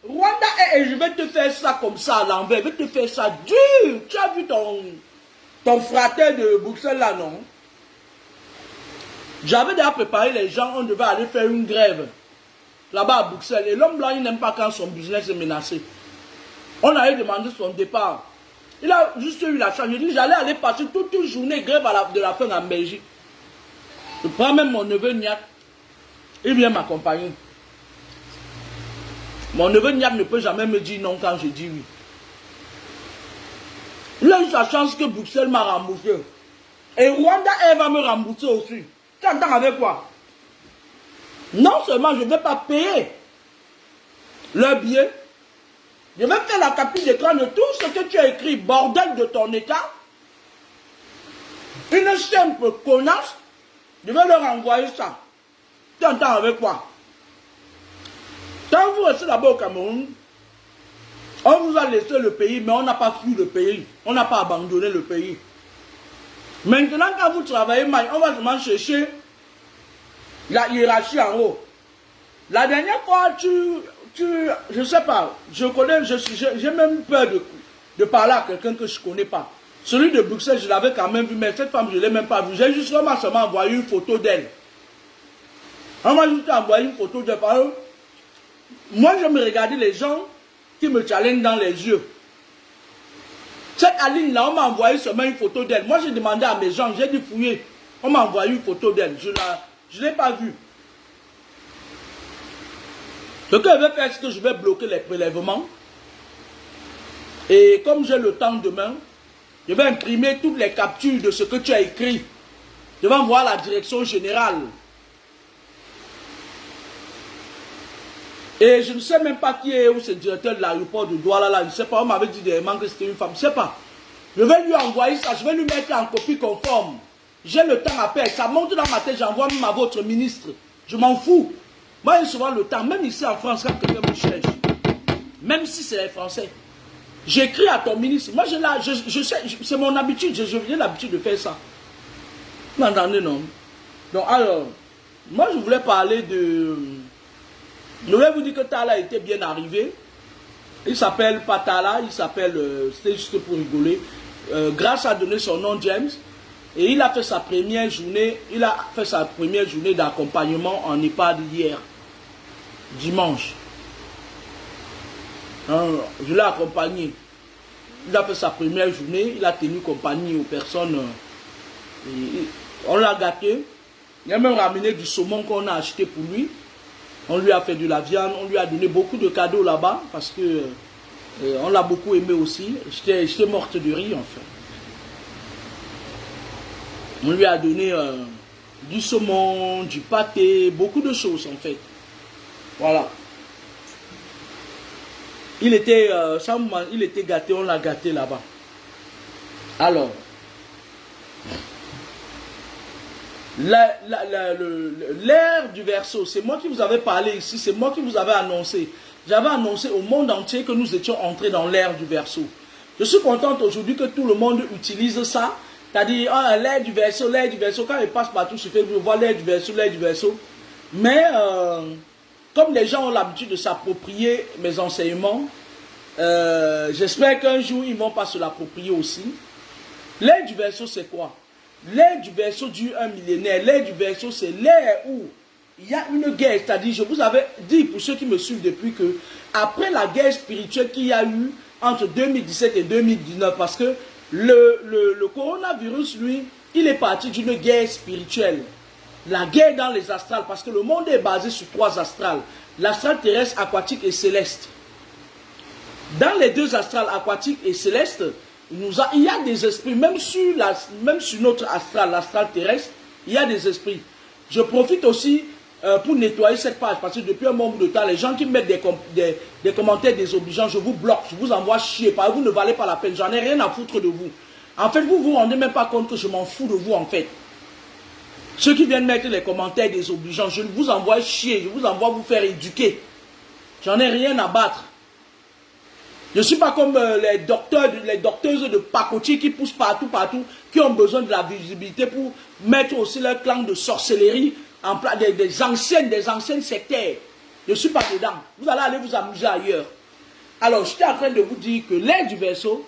Rwanda, et je vais te faire ça comme ça à l'envers, je vais te faire ça dur. Tu as vu ton frater de Bruxelles là, non? J'avais déjà préparé les gens, on devait aller faire une grève là-bas à Bruxelles. Et l'homme blanc, il n'aime pas quand son business est menacé. On avait demandé son départ. Il a juste eu la chance. Je dis, j'allais aller passer toute une journée grève de la faim en Belgique. Je prends même mon neveu Niak. Il vient m'accompagner. Mon neveu Niak ne peut jamais me dire non quand je dis oui. Il a eu sa chance que Bruxelles m'a remboursé. Et Rwanda, elle va me rembourser aussi. Tu entends avec quoi? Non seulement je ne vais pas payer leur billet, je vais faire la capture d'écran de tout ce que tu as écrit, bordel de ton état. Une simple connasse, je vais leur envoyer ça. Tu entends avec quoi? Quand vous restez là-bas au Cameroun, on vous a laissé le pays, mais on n'a pas fui le pays. On n'a pas abandonné le pays. Maintenant, quand vous travaillez mal, on va seulement chercher la hiérarchie en haut. La dernière fois, je sais pas, j'ai même peur de parler à quelqu'un que je ne connais pas. Celui de Bruxelles, je l'avais quand même vu, mais cette femme, je ne l'ai même pas vue. J'ai juste seulement envoyé une photo d'elle. On m'a juste envoyé une photo d'elle. Moi, je me regardais les gens qui me challengent dans les yeux. Cette Aline-là, on m'a envoyé seulement une photo d'elle. Moi, j'ai demandé à mes gens, j'ai dit fouiller. On m'a envoyé une photo d'elle. Je ne l'ai pas vue. Ce que je vais faire, c'est que je vais bloquer les prélèvements. Et comme j'ai le temps demain, je vais imprimer toutes les captures de ce que tu as écrit. Je vais envoyer à la direction générale. Et je ne sais même pas qui est où ce directeur de l'aéroport de Douala là. Je ne sais pas, on m'avait dit dernièrement que c'était une femme. Je ne sais pas. Je vais lui envoyer ça, je vais lui mettre en copie conforme. J'ai le temps à perdre. Ça monte dans ma tête, j'envoie même à votre ministre. Je m'en fous. Moi, j'ai souvent le temps, même ici en France, quand quelqu'un me cherche, même si c'est les Français, j'écris à ton ministre. Moi, je sais, c'est mon habitude, j'ai l'habitude de faire ça. Vous m'entendez, non? Donc, alors, moi, je voulais parler de... Je vais vous dire que Tala était bien arrivé. Il s'appelle pas Tala, il s'appelle, c'était juste pour rigoler. Grâce a donné son nom James. Et il a fait sa première journée, d'accompagnement en EHPAD hier, dimanche. Je l'ai accompagné. Il a fait sa première journée, il a tenu compagnie aux personnes. On l'a gâté. Il a même ramené du saumon qu'on a acheté pour lui. On lui a fait de la viande, on lui a donné beaucoup de cadeaux là-bas parce que on l'a beaucoup aimé aussi. J'étais morte de rire en fait. On lui a donné du saumon, du pâté, beaucoup de choses en fait. Voilà. Il était gâté, on l'a gâté là-bas. Alors, l'ère du Verseau, c'est moi qui vous avais parlé ici, c'est moi qui vous avais annoncé. J'avais annoncé au monde entier que nous étions entrés dans l'ère du Verseau. Je suis contente aujourd'hui que tout le monde utilise ça. C'est-à-dire, l'ère du Verseau, quand il passe partout sur Facebook, je vois l'ère du Verseau. Mais, comme les gens ont l'habitude de s'approprier mes enseignements, j'espère qu'un jour, ils ne vont pas se l'approprier aussi. L'ère du Verseau, c'est quoi? L'ère du Verseau dure un millénaire. L'ère du Verseau, c'est l'ère où il y a une guerre. C'est-à-dire, je vous avais dit, pour ceux qui me suivent depuis, que après la guerre spirituelle qu'il y a eu entre 2017 et 2019, parce que le coronavirus, lui, il est parti d'une guerre spirituelle. La guerre dans les astrales, parce que le monde est basé sur 3 astrales. L'astral terrestre, aquatique et céleste. Dans les 2 astrales, aquatique et céleste, il y a des esprits, même sur notre astral, l'astral terrestre, il y a des esprits. Je profite aussi pour nettoyer cette page, parce que depuis un bon bout de temps, les gens qui mettent des commentaires désobligeants, je vous bloque, je vous envoie chier, parce que vous ne valez pas la peine, j'en ai rien à foutre de vous. En fait, vous vous rendez même pas compte que je m'en fous de vous, en fait. Ceux qui viennent mettre les commentaires désobligeants, je vous envoie chier, je vous envoie vous faire éduquer. J'en ai rien à battre. Je ne suis pas comme les docteuses de pacotille qui poussent partout, qui ont besoin de la visibilité pour mettre aussi leur clan de sorcellerie en place, des anciennes sectaires. Je ne suis pas dedans. Vous allez aller vous amuser ailleurs. Alors, j'étais en train de vous dire que l'ère du Verseau,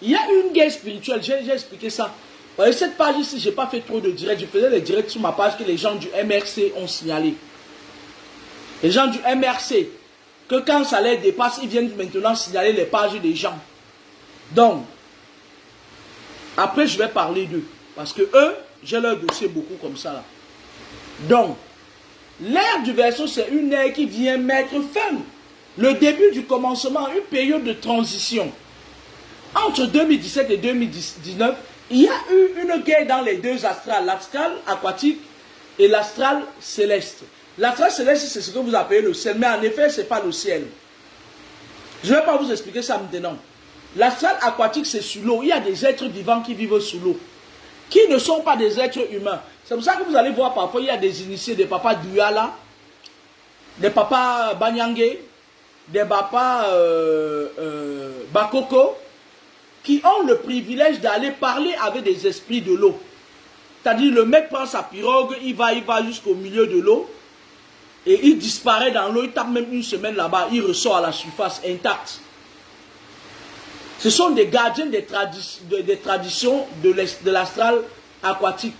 il y a une guerre spirituelle. J'ai expliqué ça. Vous voyez, cette page ici, je n'ai pas fait trop de directs. Je faisais les directs sur ma page que les gens du MRC ont signalé. Les gens du MRC, que quand ça les dépasse, ils viennent maintenant signaler les pages des gens. Donc, après je vais parler d'eux. Parce que eux, j'ai leur dossier beaucoup comme ça là. Donc, l'ère du Verseau, c'est une ère qui vient mettre fin. Le début du commencement, une période de transition. Entre 2017 et 2019, il y a eu une guerre dans les 2 astrales. L'astral aquatique et l'astral céleste. L'astral céleste, c'est ce que vous appelez le ciel, mais en effet, ce n'est pas le ciel. Je ne vais pas vous expliquer ça maintenant. L'astral aquatique, c'est sous l'eau. Il y a des êtres vivants qui vivent sous l'eau, qui ne sont pas des êtres humains. C'est pour ça que vous allez voir parfois, il y a des initiés, des papas Duyala, des papas Banyangé, des papas Bakoko, qui ont le privilège d'aller parler avec des esprits de l'eau. C'est-à-dire, le mec prend sa pirogue, il va jusqu'au milieu de l'eau, et il disparaît dans l'eau, il tape même une semaine là-bas, il ressort à la surface intact. Ce sont des gardiens des traditions de l'astral aquatique.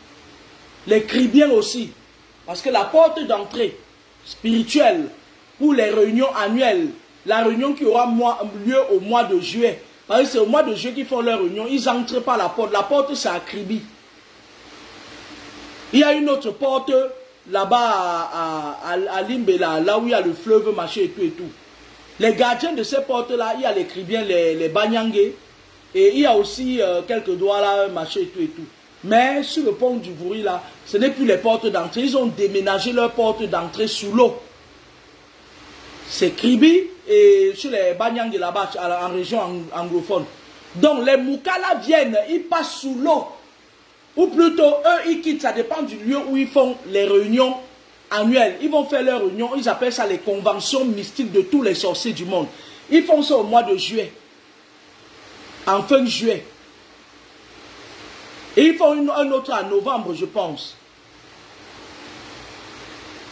Les cribiens aussi. Parce que la porte d'entrée spirituelle pour les réunions annuelles, la réunion qui aura lieu au mois de juillet, parce que c'est au mois de juillet qu'ils font leur réunion, ils n'entrent pas la porte. La porte, c'est à Kribi. Il y a une autre porte là-bas à Limbela, là où il y a le fleuve, machin et tout et tout. Les gardiens de ces portes-là, il y a les Kribiens, les Banyangé, et il y a aussi quelques doigts là, machin et tout et tout. Mais sur le pont du Vouri là, ce n'est plus les portes d'entrée. Ils ont déménagé leurs portes d'entrée sous l'eau. C'est Kribi et sur les Banyangé là-bas, en région anglophone. Donc les Moukala viennent, ils passent sous l'eau. Ou plutôt, eux, ils quittent, ça dépend du lieu où ils font les réunions annuelles. Ils vont faire leurs réunions, ils appellent ça les conventions mystiques de tous les sorciers du monde. Ils font ça au mois de juillet. En fin juillet. Et ils font un autre en novembre, je pense.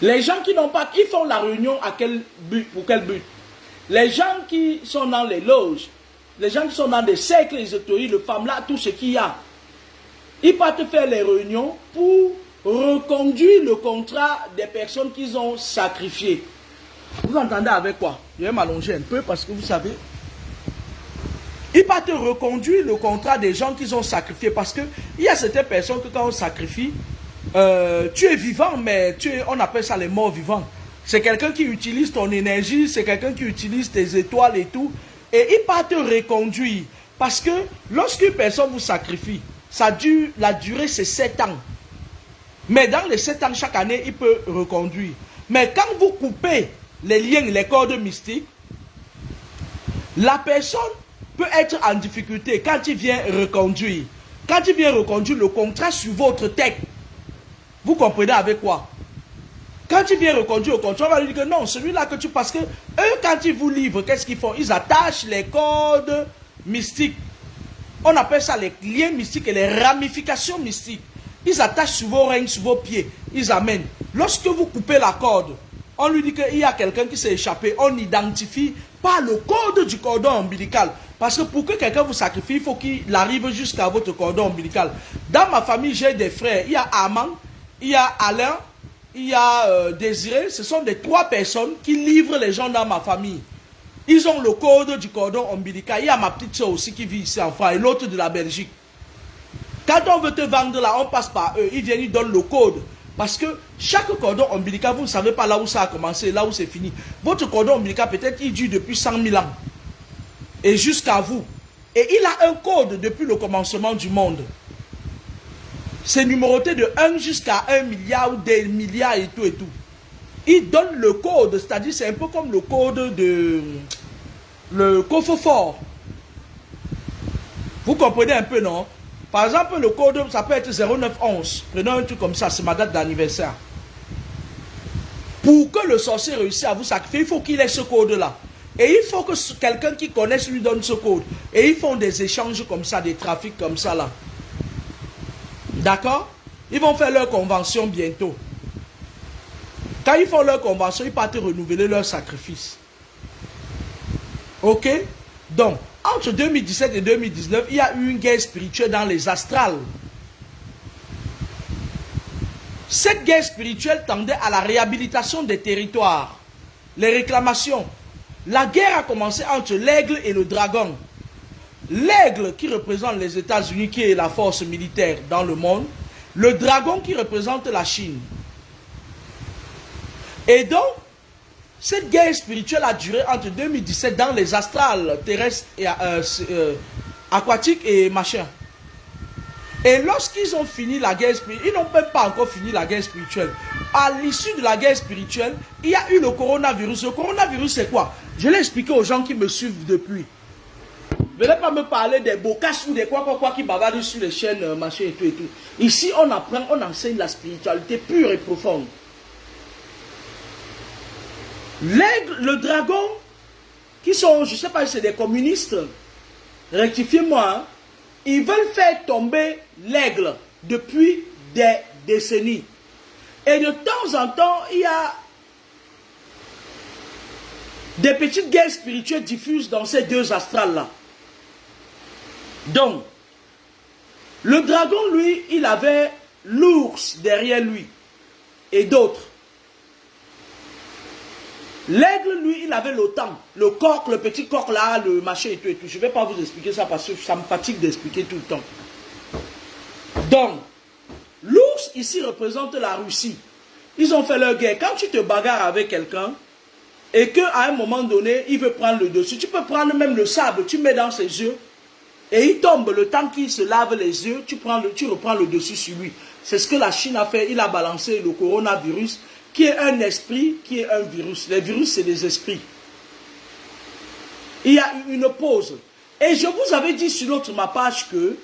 Les gens qui n'ont pas... Ils font la réunion à quel but? Pour quel but? Les gens qui sont dans les loges, les gens qui sont dans des cercles ésotériques, le FAMLA, tout ce qu'il y a, ils partent faire les réunions pour reconduire le contrat des personnes qu'ils ont sacrifiées. Vous entendez avec quoi? Je vais m'allonger un peu parce que vous savez... Ils partent reconduire le contrat des gens qu'ils ont sacrifiés. Parce qu'il y a certaines personnes que quand on sacrifie, tu es vivant, mais on appelle ça les morts vivants. C'est quelqu'un qui utilise ton énergie, c'est quelqu'un qui utilise tes étoiles et tout. Et ils partent reconduire. Parce que lorsqu'une personne vous sacrifie, la durée c'est 7 ans. Mais dans les 7 ans, chaque année, il peut reconduire. Mais quand vous coupez les liens, les cordes mystiques, la personne peut être en difficulté quand il vient reconduire. Quand il vient reconduire le contrat sur votre tête, vous comprenez avec quoi? Quand il vient reconduire le contrat, on va lui dire que non, celui-là que tu... Parce que eux, quand ils vous livrent, qu'est-ce qu'ils font? Ils attachent les cordes mystiques. On appelle ça les liens mystiques et les ramifications mystiques. Ils attachent sur vos règnes, sur vos pieds. Ils amènent. Lorsque vous coupez la corde, on lui dit qu'il y a quelqu'un qui s'est échappé. On identifie par le code du cordon ombilical. Parce que pour que quelqu'un vous sacrifie, il faut qu'il arrive jusqu'à votre cordon ombilical. Dans ma famille, j'ai des frères. Il y a Armand, il y a Alain, il y a Désiré. Ce sont des 3 personnes qui livrent les gens dans ma famille. Ils ont le code du cordon ombilical. Il y a ma petite soeur aussi qui vit ici en France et l'autre de la Belgique. Quand on veut te vendre là, on passe par eux. Ils viennent, ils donnent le code. Parce que chaque cordon ombilical, vous ne savez pas là où ça a commencé, là où c'est fini. Votre cordon ombilical, peut-être, il dure depuis 100 000 ans. Et jusqu'à vous. Et il a un code depuis le commencement du monde. C'est numéroté de 1 jusqu'à 1 milliard ou des milliards et tout et tout. Il donne le code, c'est-à-dire c'est un peu comme le code de... le coffre-fort. Vous comprenez un peu, non? Par exemple, le code, ça peut être 0911. Prenons un truc comme ça, c'est ma date d'anniversaire. Pour que le sorcier réussisse à vous sacrifier, il faut qu'il ait ce code-là. Et il faut que quelqu'un qui connaisse lui donne ce code. Et ils font des échanges comme ça, des trafics comme ça là. D'accord? Ils vont faire leur convention bientôt. Quand ils font leur convention, ils partent renouveler leur sacrifice. Ok? Donc, entre 2017 et 2019, il y a eu une guerre spirituelle dans les astrales. Cette guerre spirituelle tendait à la réhabilitation des territoires, les réclamations. La guerre a commencé entre l'aigle et le dragon. L'aigle qui représente les États-Unis, qui est la force militaire dans le monde. Le dragon qui représente la Chine. Et donc, cette guerre spirituelle a duré entre 2017 dans les astrales terrestres et aquatiques et machin. Et lorsqu'ils ont fini la guerre spirituelle, ils n'ont même pas encore fini la guerre spirituelle. À l'issue de la guerre spirituelle, il y a eu le coronavirus. Le coronavirus, c'est quoi? Je l'ai expliqué aux gens qui me suivent depuis. Venez pas me parler des bocasses ou des quoi qui bavardent sur les chaînes, machin et tout et tout. Ici, on apprend, on enseigne la spiritualité pure et profonde. L'aigle, le dragon, qui sont, je ne sais pas si c'est des communistes, rectifiez-moi, hein, ils veulent faire tomber l'aigle depuis des décennies. Et de temps en temps, il y a des petites guerres spirituelles diffuses dans ces deux astrales-là. Donc, le dragon, lui, il avait l'ours derrière lui et d'autres. L'aigle, lui, il avait l'OTAN, le coq, le petit coq là, le machin et tout et tout. Je ne vais pas vous expliquer ça parce que ça me fatigue d'expliquer tout le temps. Donc, l'ours ici représente la Russie. Ils ont fait leur guerre. Quand tu te bagarres avec quelqu'un et qu'à un moment donné, il veut prendre le dessus, tu peux prendre même le sable, tu mets dans ses yeux et il tombe. Le temps qu'il se lave les yeux, tu reprends le dessus sur lui. C'est ce que la Chine a fait. Il a balancé le coronavirus, qui est un esprit, qui est un virus. Les virus, c'est des esprits. Il y a eu une pause. Et je vous avais dit sur ma page que,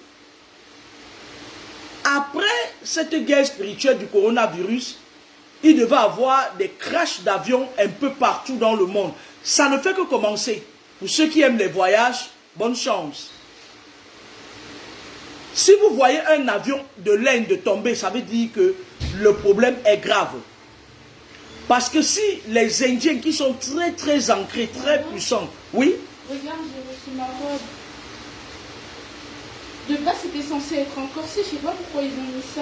après cette guerre spirituelle du coronavirus, il devait avoir des crashs d'avions un peu partout dans le monde. Ça ne fait que commencer. Pour ceux qui aiment les voyages, bonne chance. Si vous voyez un avion de l'Inde tomber, ça veut dire que le problème est grave. Parce que si les Indiens qui sont très très ancrés, très puissants, oui. Regarde, j'ai reçu ma robe. De base, c'était censé être en corset, je sais pas pourquoi ils ont mis ça.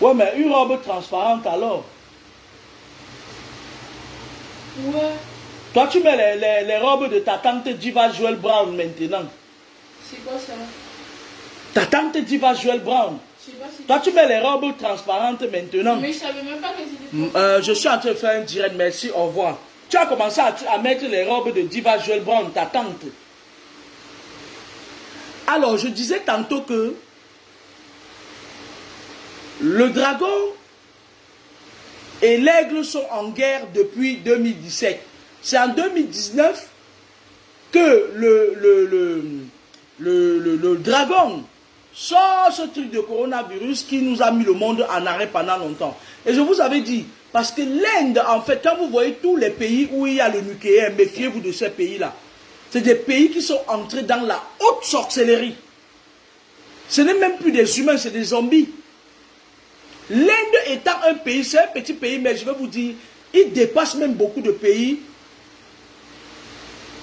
Ouais, mais une robe transparente alors. Ouais. Toi, tu mets les robes de ta tante Diva Joel Brown maintenant. C'est quoi ça? Ta tante Diva Joel Brown. Toi, tu mets les robes transparentes maintenant. Mais je savais même pas qu'elles étaient je suis en train de faire un direct, merci, au revoir. Tu as commencé à mettre les robes de Diva Joel Brown, ta tante. Alors, je disais tantôt que le dragon et l'aigle sont en guerre depuis 2017. C'est en 2019 que le dragon sort ce truc de coronavirus qui nous a mis le monde en arrêt pendant longtemps. Et je vous avais dit, parce que l'Inde, en fait, quand vous voyez tous les pays où il y a le nucléaire, méfiez-vous de ces pays-là. C'est des pays qui sont entrés dans la haute sorcellerie. Ce n'est même plus des humains, c'est des zombies. L'Inde étant un pays, c'est un petit pays, mais je vais vous dire, il dépasse même beaucoup de pays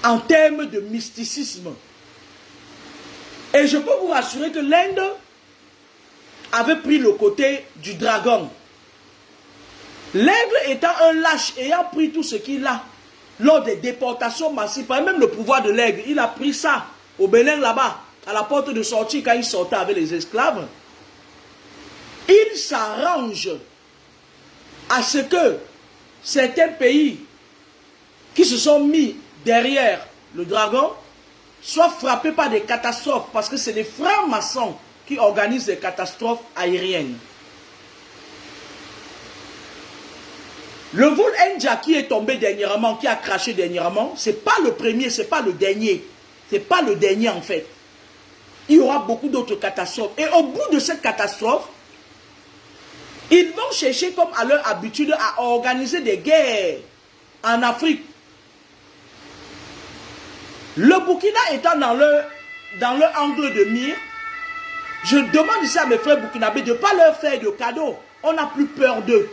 en termes de mysticisme. Et je peux vous rassurer que l'Inde avait pris le côté du dragon. L'aigle étant un lâche, ayant pris tout ce qu'il a, lors des déportations massives, même le pouvoir de l'aigle, il a pris ça au Bénin là-bas, à la porte de sortie quand il sortait avec les esclaves. Il s'arrange à ce que certains pays qui se sont mis derrière le dragon soient frappés par des catastrophes, parce que c'est des francs-maçons qui organisent des catastrophes aériennes. Le vol India qui est tombé dernièrement, qui a craché dernièrement, ce n'est pas le premier, ce n'est pas le dernier. Ce n'est pas le dernier en fait. Il y aura beaucoup d'autres catastrophes. Et au bout de cette catastrophe, ils vont chercher, comme à leur habitude, à organiser des guerres en Afrique. Le Burkina étant dans leur angle de mire, je demande ici à mes frères burkinabés de ne pas leur faire de cadeaux. On n'a plus peur d'eux.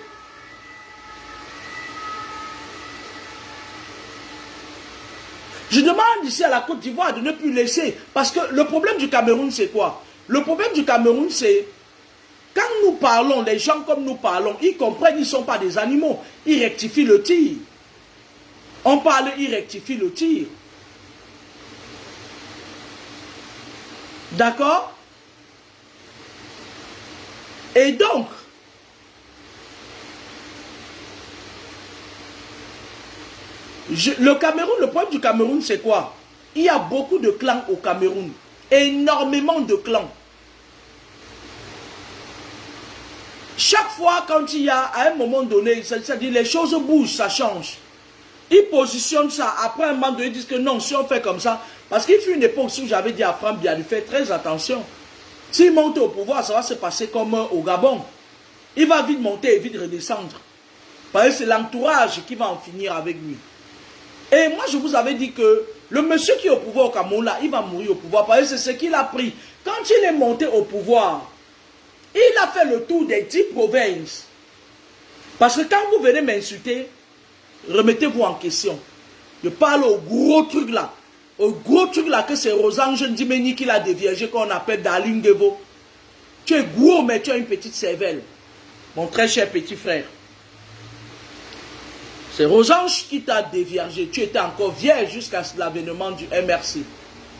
Je demande ici à la Côte d'Ivoire de ne plus laisser. Parce que le problème du Cameroun, c'est quoi? Le problème du Cameroun, c'est quand nous parlons, les gens comme nous parlons, ils comprennent, ils ne sont pas des animaux. Ils rectifient le tir. On parle, ils rectifient le tir. D'accord? Et donc, le Cameroun, le problème du Cameroun, c'est quoi? Il y a beaucoup de clans au Cameroun. Énormément de clans. chaque fois quand il y a, à un moment donné, c'est-à-dire les choses bougent, ça change. Ils positionnent ça. Après un moment donné, ils disent que non, si on fait comme ça, parce qu'il fut une époque où j'avais dit à Franck Bialy, fais très attention. S'il monte au pouvoir, ça va se passer comme au Gabon. Il va vite monter et vite redescendre. Parce que c'est l'entourage qui va en finir avec lui. Et moi, je vous avais dit que le monsieur qui est au pouvoir au Cameroun, là, il va mourir au pouvoir. Parce que c'est ce qu'il a pris. Quand il est monté au pouvoir, il a fait le tour des 10 provinces. Parce que quand vous venez m'insulter, remettez-vous en question. Je parle au gros truc là. Au gros truc là que c'est Rosange Ndimeni qui l'a déviergé, qu'on appelle Darling Devo. Tu es gros, mais tu as une petite cervelle. Mon très cher petit frère. C'est Rosange qui t'a déviergé. Tu étais encore vierge jusqu'à l'avènement du MRC.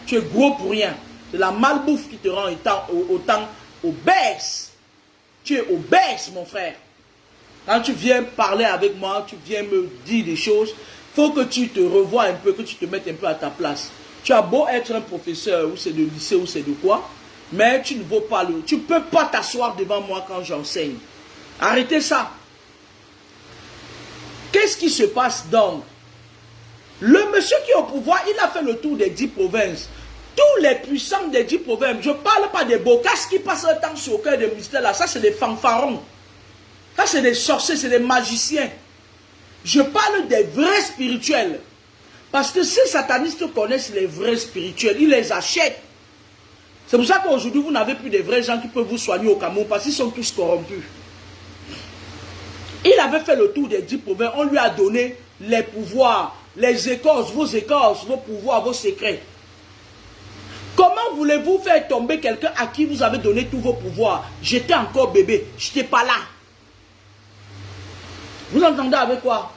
Tu es gros pour rien. C'est la malbouffe qui te rend autant obèse. Tu es obèse, mon frère. Quand tu viens parler avec moi, tu viens me dire des choses, il faut que tu te revoies un peu, que tu te mettes un peu à ta place. Tu as beau être un professeur, ou c'est de lycée, ou c'est de quoi, mais tu ne vaux pas le... Tu ne peux pas t'asseoir devant moi quand j'enseigne. Arrêtez ça. Qu'est-ce qui se passe donc? Le monsieur qui est au pouvoir, il a fait le tour des 10 provinces. Tous les puissants des 10 provinces, je ne parle pas des bocasses qui passent le temps sur le cœur des mystères là, ça c'est des fanfarons. Ça c'est des sorciers, c'est des magiciens. Je parle des vrais spirituels. Parce que ces satanistes connaissent les vrais spirituels, ils les achètent. C'est pour ça qu'aujourd'hui vous n'avez plus de vrais gens qui peuvent vous soigner au Cameroun, parce qu'ils sont tous corrompus. Il avait fait le tour des 10 provinces, on lui a donné les pouvoirs, les écorces, vos pouvoirs, vos secrets. Comment voulez-vous faire tomber quelqu'un à qui vous avez donné tous vos pouvoirs? J'étais encore bébé, je n'étais pas là. Vous entendez avec quoi?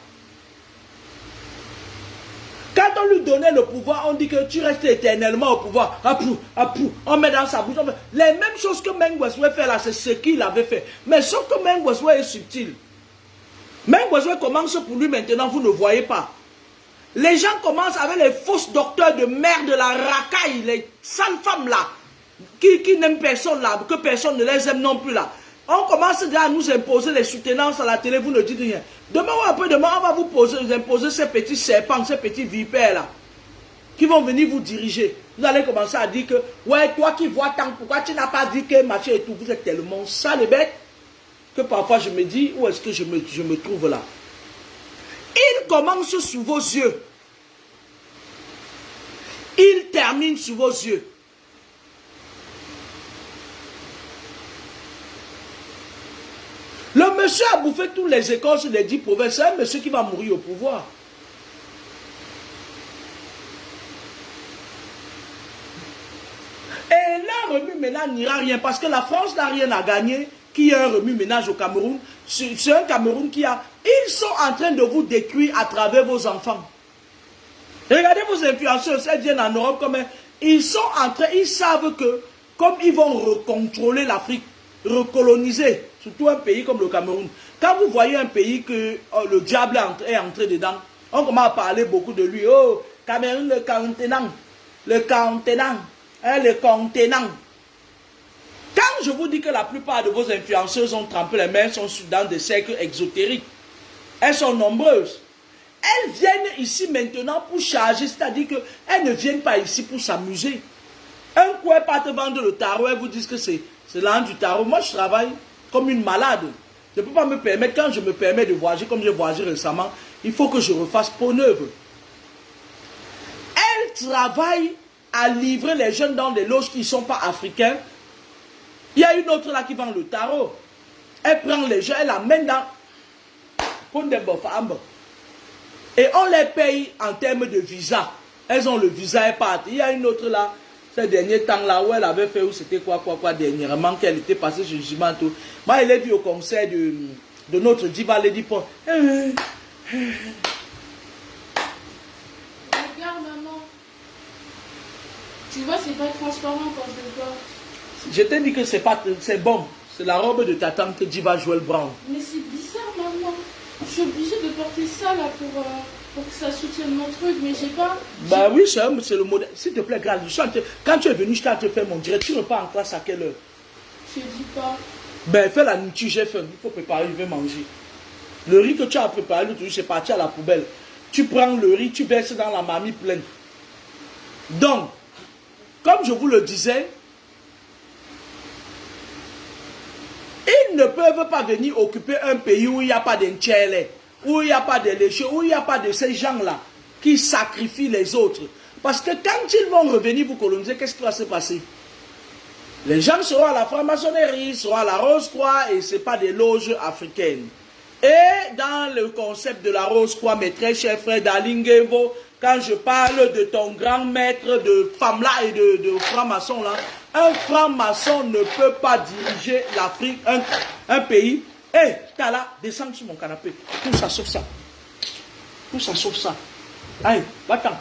Quand on lui donnait le pouvoir, on dit que tu restes éternellement au pouvoir. Apou, apou, on met dans sa bouche. Les mêmes choses que Meng Weswe fait là, c'est ce qu'il avait fait. Mais sauf que Meng Weswe est subtil. Meng Weswe commence pour lui maintenant, vous ne voyez pas. Les gens commencent avec les fausses docteurs de merde, de la racaille, les sales femmes là, qui n'aiment personne là, que personne ne les aime non plus là. On commence déjà à nous imposer les soutenances à la télé, vous ne dites rien. Demain ou après-demain, on va vous imposer ces petits serpents, ces petits vipères là, qui vont venir vous diriger. Vous allez commencer à dire que, ouais, toi qui vois tant, pourquoi tu n'as pas dit que machin et tout, vous êtes tellement sale et bête, que parfois je me dis, où est-ce que je me trouve là? Il commence sous vos yeux. Il termine sous vos yeux. Le monsieur a bouffé tous les écorces des 10 provinces. C'est un monsieur qui va mourir au pouvoir. Et leur remue-ménage n'ira rien parce que la France n'a rien à gagner qui ait un remue-ménage au Cameroun. C'est un Cameroun qui a... Ils sont en train de vous détruire à travers vos enfants. Regardez vos influenceurs, elles viennent en Europe comme... Ils sont en train... Ils savent que comme ils vont recontrôler l'Afrique, recoloniser, surtout un pays comme le Cameroun. Quand vous voyez un pays que le diable est entré dedans, on commence à parler beaucoup de lui. Oh, Cameroun, le continent, le continent, hein, le continent. Quand je vous dis que la plupart de vos influenceuses ont trempé les mains, sont dans des cercles exotériques, elles sont nombreuses. Elles viennent ici maintenant pour charger, c'est-à-dire qu'elles ne viennent pas ici pour s'amuser. Un coup, elles partent vendre le tarot, elles vous disent que c'est l'an du tarot. Moi, je travaille comme une malade. Je ne peux pas me permettre, quand je me permets de voyager, comme j'ai voyagé récemment, il faut que je refasse peau neuve. Elles travaillent à livrer les jeunes dans des loges qui ne sont pas africains. Il y a une autre là qui vend le tarot. Elle prend les gens, elle l'amène dans... Et on les paye en termes de visa. Elles ont le visa et partent. Il y a une autre là, ces derniers temps là, où elle avait fait, où c'était quoi dernièrement, qu'elle était passée sur le jugement. Moi, elle est vue au concert de notre diva Lady Pont. Regarde, maman. Tu vois, c'est pas transparent quand je le porte. Je t'ai dit que c'est bon. C'est la robe de ta tante Diva Joël Brown. Mais c'est bizarre, maman. Je suis obligée de porter ça là pour que ça soutienne mon truc, mais j'ai pas... Bah oui, c'est le modèle. S'il te plaît, grâce. Quand tu es venu, je t'ai fait mon direct. Tu repars en classe à quelle heure? Je dis pas. Ben, fais la nourriture, j'ai faim. Il faut préparer, je vais manger. Le riz que tu as préparé, c'est parti à la poubelle. Tu prends le riz, tu verses dans la marmite pleine. Donc, comme je vous le disais, ils ne peuvent pas venir occuper un pays où il n'y a pas d'Inchele, où il n'y a pas de léchés, où il n'y a pas de ces gens-là qui sacrifient les autres. Parce que quand ils vont revenir vous coloniser, qu'est-ce qui va se passer? Les gens seront à la franc-maçonnerie, seront à la Rose-Croix et ce n'est pas des loges africaines. Et dans le concept de la Rose-Croix, mes très chers frères d'Alingevo, quand je parle de ton grand maître de femme là et de franc-maçon là, un franc-maçon ne peut pas diriger l'Afrique, un pays. Hé, Tala, descends sur mon canapé. Tout ça sauf ça. Tout ça sauf ça. Allez, va-t'en.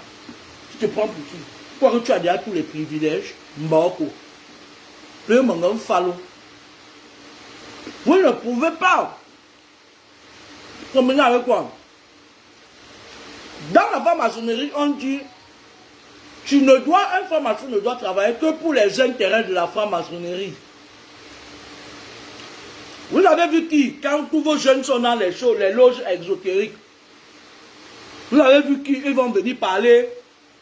Tu te prends pour qui? Pourquoi tu as déjà tous les privilèges? Mboko. Le monde fallo. Vous ne pouvez pas. Combiner avec quoi? Dans la franc-maçonnerie, on dit, un franc-maçon ne doit travailler que pour les intérêts de la franc-maçonnerie. Vous avez vu qui, quand tous vos jeunes sont dans les shows, les loges exotériques, vous avez vu qui, ils vont venir parler,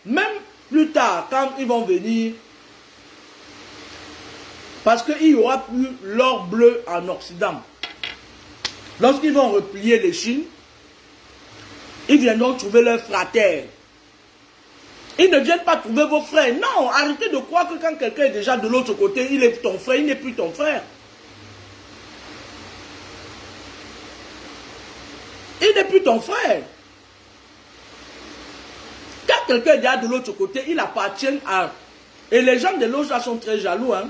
même plus tard, quand ils vont venir, parce qu'il n'y aura plus l'or bleu en Occident. Lorsqu'ils vont replier les Chines, ils viendront trouver leurs fratères. Ils ne viennent pas trouver vos frères. Non, arrêtez de croire que quand quelqu'un est déjà de l'autre côté, il est ton frère, il n'est plus ton frère. Il n'est plus ton frère. Quand quelqu'un est déjà de l'autre côté, il appartient à... Et les gens de l'autre là sont très jaloux. Hein?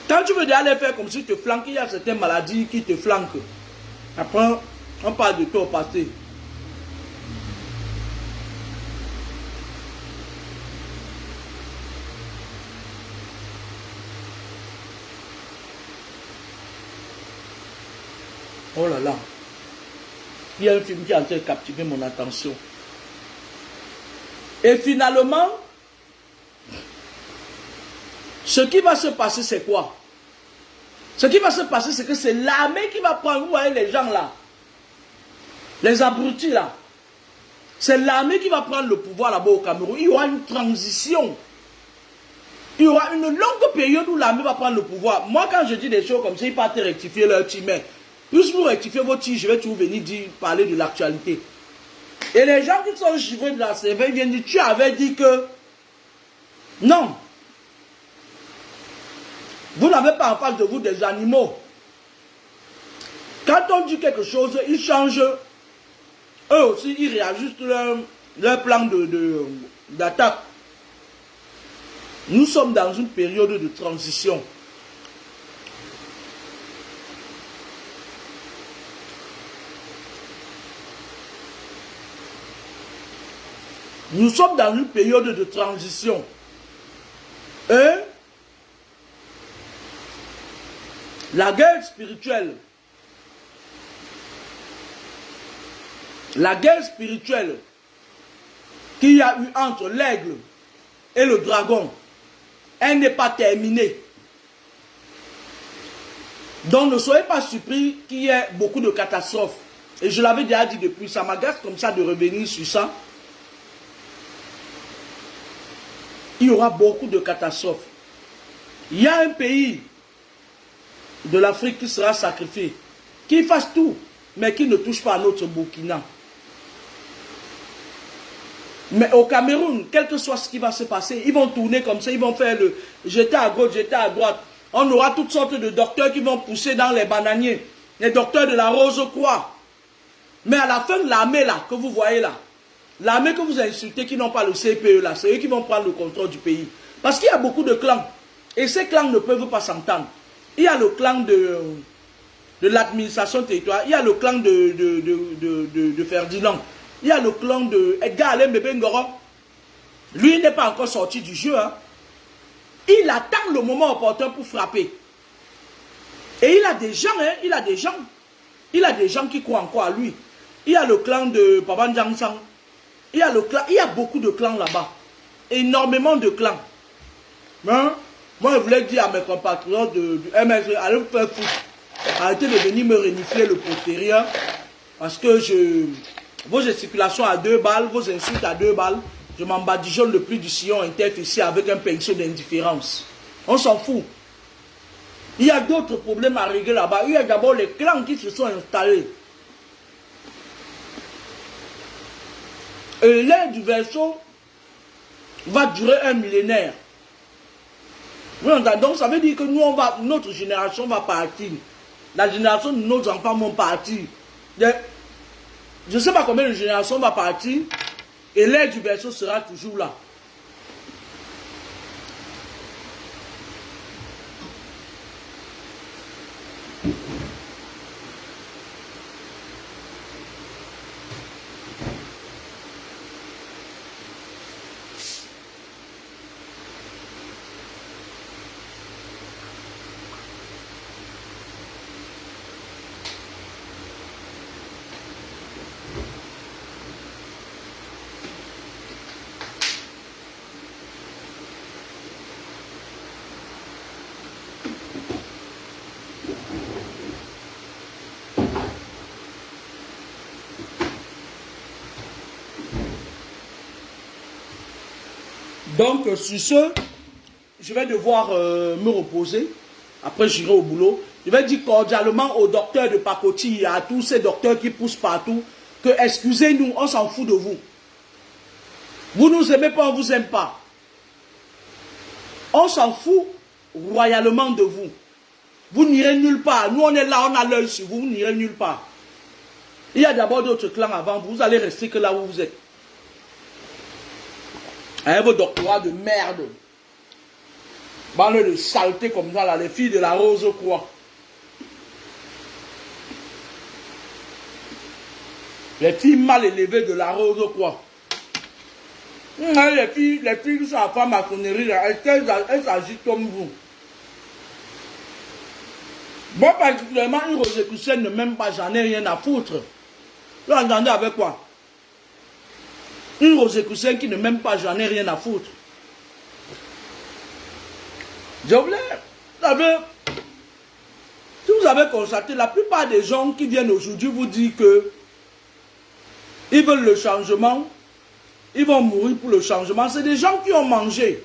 Quand tu veux déjà aller faire comme si tu te flanques, il y a certaines maladies qui te flanquent. Après, on parle de toi au passé. Oh là là. Il y a un film qui a en train de captiver mon attention. Et finalement, ce qui va se passer, c'est quoi? Ce qui va se passer, c'est que c'est l'armée qui va prendre, vous voyez les gens là, les abrutis là. C'est l'armée qui va prendre le pouvoir là-bas au Cameroun. Il y aura une transition. Il y aura une longue période où l'armée va prendre le pouvoir. Moi, quand je dis des choses comme ça, ils partent rectifier leur team. Mais plus vous rectifiez vos tirs, je vais toujours venir parler de l'actualité. Et les gens qui sont givrés de la cervelle viennent dire, tu avais dit que... Non. Vous n'avez pas en face de vous des animaux. Quand on dit quelque chose, ils changent. Eux aussi, ils réajustent leur plan d'attaque. Nous sommes dans une période de transition. Nous sommes dans une période de transition. Et la guerre spirituelle qu'il y a eu entre l'aigle et le dragon, elle n'est pas terminée. Donc ne soyez pas surpris qu'il y ait beaucoup de catastrophes. Et je l'avais déjà dit depuis, ça m'agace comme ça de revenir sur ça. Il y aura beaucoup de catastrophes. Il y a un pays de l'Afrique qui sera sacrifié, qui fasse tout, mais qui ne touche pas à notre Burkina. Mais au Cameroun, quel que soit ce qui va se passer, ils vont tourner comme ça, ils vont faire le jeter à gauche, jeter à droite. On aura toutes sortes de docteurs qui vont pousser dans les bananiers, les docteurs de la Rose-Croix. Mais à la fin, l'armée là, que vous voyez là, l'armée que vous insultez qui n'ont pas le CPE là, c'est eux qui vont prendre le contrôle du pays. Parce qu'il y a beaucoup de clans. Et ces clans ne peuvent pas s'entendre. Il y a le clan de l'administration territoriale. Il y a le clan de Ferdinand. Il y a le clan de Edgar Alain Bébé Ngoro. Lui n'est pas encore sorti du jeu. Hein. Il attend le moment opportun pour frapper. Et il a des gens, hein, il a des gens. Il a des gens qui croient encore à lui. Il y a le clan de Papa Ndjangsang. Il y a beaucoup de clans là-bas. Énormément de clans. Hein? Moi, je voulais dire à mes compatriotes du MS, allez vous faire foutre. Arrêtez de venir me renifler le postérieur. Parce que vos gesticulations à 2 balles, vos insultes à 2 balles, je m'en badigeonne le plus du sillon interfécié avec un pinceau d'indifférence. On s'en fout. Il y a d'autres problèmes à régler là-bas. Il y a d'abord les clans qui se sont installés. Et l'ère du verseau va durer 1 millénaire. Vous entendez? Donc ça veut dire que nous, notre génération va partir. La génération de nos enfants vont partir. Je ne sais pas combien de générations va partir. Et l'ère du berceau sera toujours là. Donc, sur ce, je vais devoir me reposer. Après, j'irai au boulot. Je vais dire cordialement aux docteurs de pacotille et à tous ces docteurs qui poussent partout que, excusez-nous, on s'en fout de vous. Vous nous aimez pas, on vous aime pas. On s'en fout royalement de vous. Vous n'irez nulle part. Nous, on est là, on a l'œil sur vous, vous n'irez nulle part. Il y a d'abord d'autres clans avant vous. Vous allez rester que là où vous êtes. Avec vos doctorats de merde. Bande de saleté comme ça, là, les filles de la Rose-Croix. Les filles mal élevées de la Rose-Croix. Les filles qui sont à femme maçonnerie, elles agissent comme vous. Moi, particulièrement, une Rosicrucienne ne m'aime pas, j'en ai rien à foutre. Vous entendez avec quoi? Une Rosicrucienne qui ne m'aime pas, j'en ai rien à foutre. Je voulais, si vous avez constaté, la plupart des gens qui viennent aujourd'hui vous dire que ils veulent le changement, ils vont mourir pour le changement, c'est des gens qui ont mangé.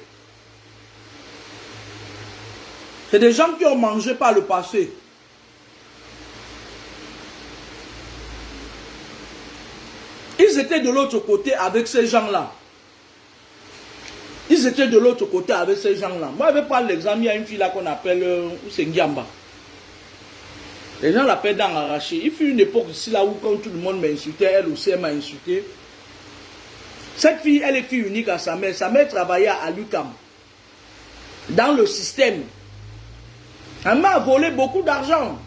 C'est des gens qui ont mangé par le passé. Ils étaient de l'autre côté avec ces gens-là. Ils étaient de l'autre côté avec ces gens-là. Moi, je vais prendre l'exemple, il y a une fille là qu'on appelle Sengiamba. Les gens l'appellent dans arraché. Il fut une époque ici là où quand tout le monde m'insultait, elle aussi m'a insulté. Cette fille, elle est fille unique à sa mère. Sa mère travaillait à l'UQAM. Dans le système. Elle m'a volé beaucoup d'argent.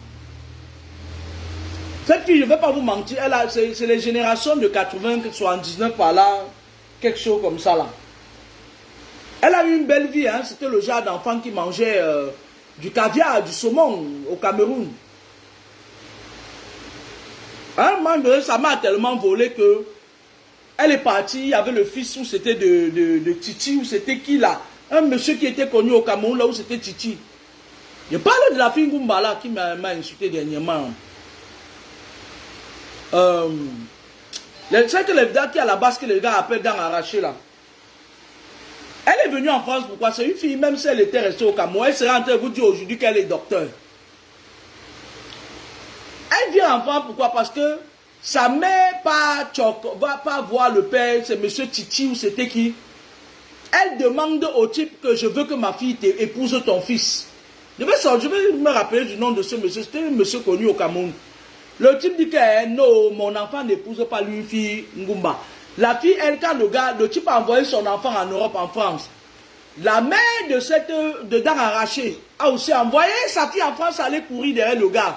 Cette fille, je ne vais pas vous mentir, c'est les générations de 80, 79 par là, quelque chose comme ça là. Elle a eu une belle vie, hein? C'était le genre d'enfant qui mangeait du caviar, du saumon au Cameroun. À un moment donné, ça m'a tellement volé que elle est partie, il y avait le fils où c'était de Titi, où c'était qui là? Un monsieur qui était connu au Cameroun là où c'était Titi. Je parle de la fille Ngumba là qui m'a insulté dernièrement. C'est que les gars qui à la base que les gars appellent dans arraché là. Elle est venue en France pourquoi? C'est une fille, même si elle était restée au Cameroun, elle serait en train de vous dire aujourd'hui qu'elle est docteur. Elle vient en France pourquoi? Parce que sa mère va pas voir le père, c'est monsieur Titi ou c'était qui. Elle demande au type que je veux que ma fille épouse ton fils. Je vais me rappeler du nom de ce monsieur, c'était un monsieur connu au Cameroun. Le type dit que non, mon enfant n'épouse pas lui, fille Ngumba. La fille, elle, quand le type a envoyé son enfant en Europe, en France, la mère de dents arrachées a aussi envoyé sa fille en France aller courir derrière le gars.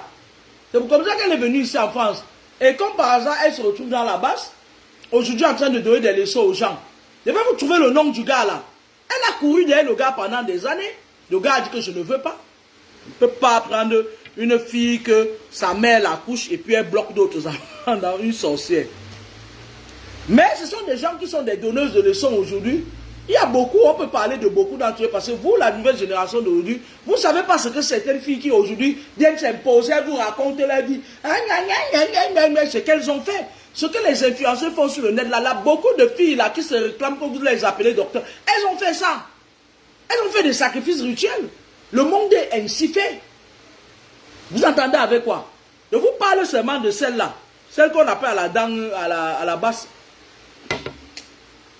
C'est comme ça qu'elle est venue ici en France. Et comme par hasard, elle se retrouve dans la basse, aujourd'hui en train de donner des leçons aux gens. Je vais vous trouver le nom du gars là. Elle a couru derrière le gars pendant des années. Le gars a dit que je ne veux pas. Je ne peux pas prendre une fille que sa mère la couche et puis elle bloque d'autres enfants dans une sorcière. Mais ce sont des gens qui sont des donneuses de leçons aujourd'hui. Il y a beaucoup, on peut parler de beaucoup d'entre eux, parce que vous, la nouvelle génération d'aujourd'hui, vous ne savez pas ce que certaines filles qui aujourd'hui viennent s'imposer, vous raconter leur vie. Ce qu'elles ont fait. Ce que les influenceurs font sur le net, là, beaucoup de filles là, qui se réclament comme vous les appelez docteurs, elles ont fait ça. Elles ont fait des sacrifices rituels. Le monde est ainsi fait. Vous entendez avec quoi? Je vous parle seulement de celle-là. Celle qu'on appelle à la basse.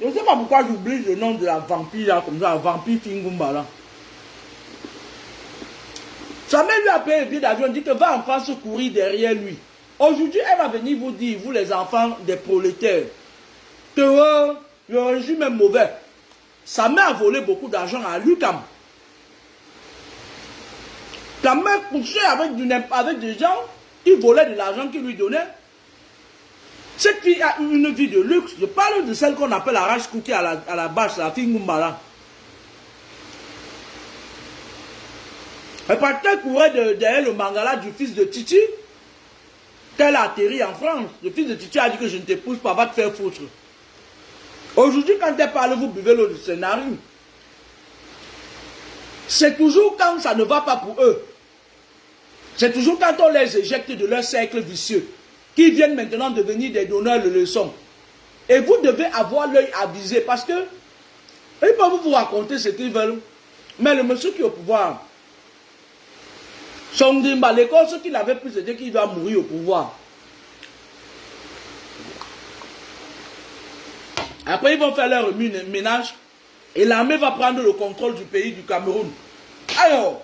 Je ne sais pas pourquoi j'oublie le nom de la vampire là, comme ça, la vampire Fingumba là. Sa mère lui a payé le billet d'avion, dit que va en France courir derrière lui. Aujourd'hui, elle va venir vous dire, vous les enfants des prolétaires, que le régime est mauvais. Sa mère a volé beaucoup d'argent à l'UQAM. Sa mère couchait avec des gens, ils volaient de l'argent qu'ils lui donnaient. Cette fille a eu une vie de luxe. Je parle de celle qu'on appelle la Rice Cookie à la base, la fille Ngumbala. Elle partait courir derrière le mangala du fils de Titi, qu'elle a atterri en France. Le fils de Titi a dit que je ne t'épouse pas, va te faire foutre. Aujourd'hui, quand elle parle, vous buvez l'eau du scénario. C'est toujours quand ça ne va pas pour eux. C'est toujours quand on les éjecte de leur cercle vicieux, qui viennent maintenant devenir des donneurs de leçons. Et vous devez avoir l'œil avisé, parce que ils peuvent vous raconter ce qu'ils veulent. Mais le monsieur qui est au pouvoir, son dimba, l'école, ce qu'il avait pris, c'était qu'il doit mourir au pouvoir. Après, ils vont faire leur ménage et l'armée va prendre le contrôle du pays du Cameroun. Alors,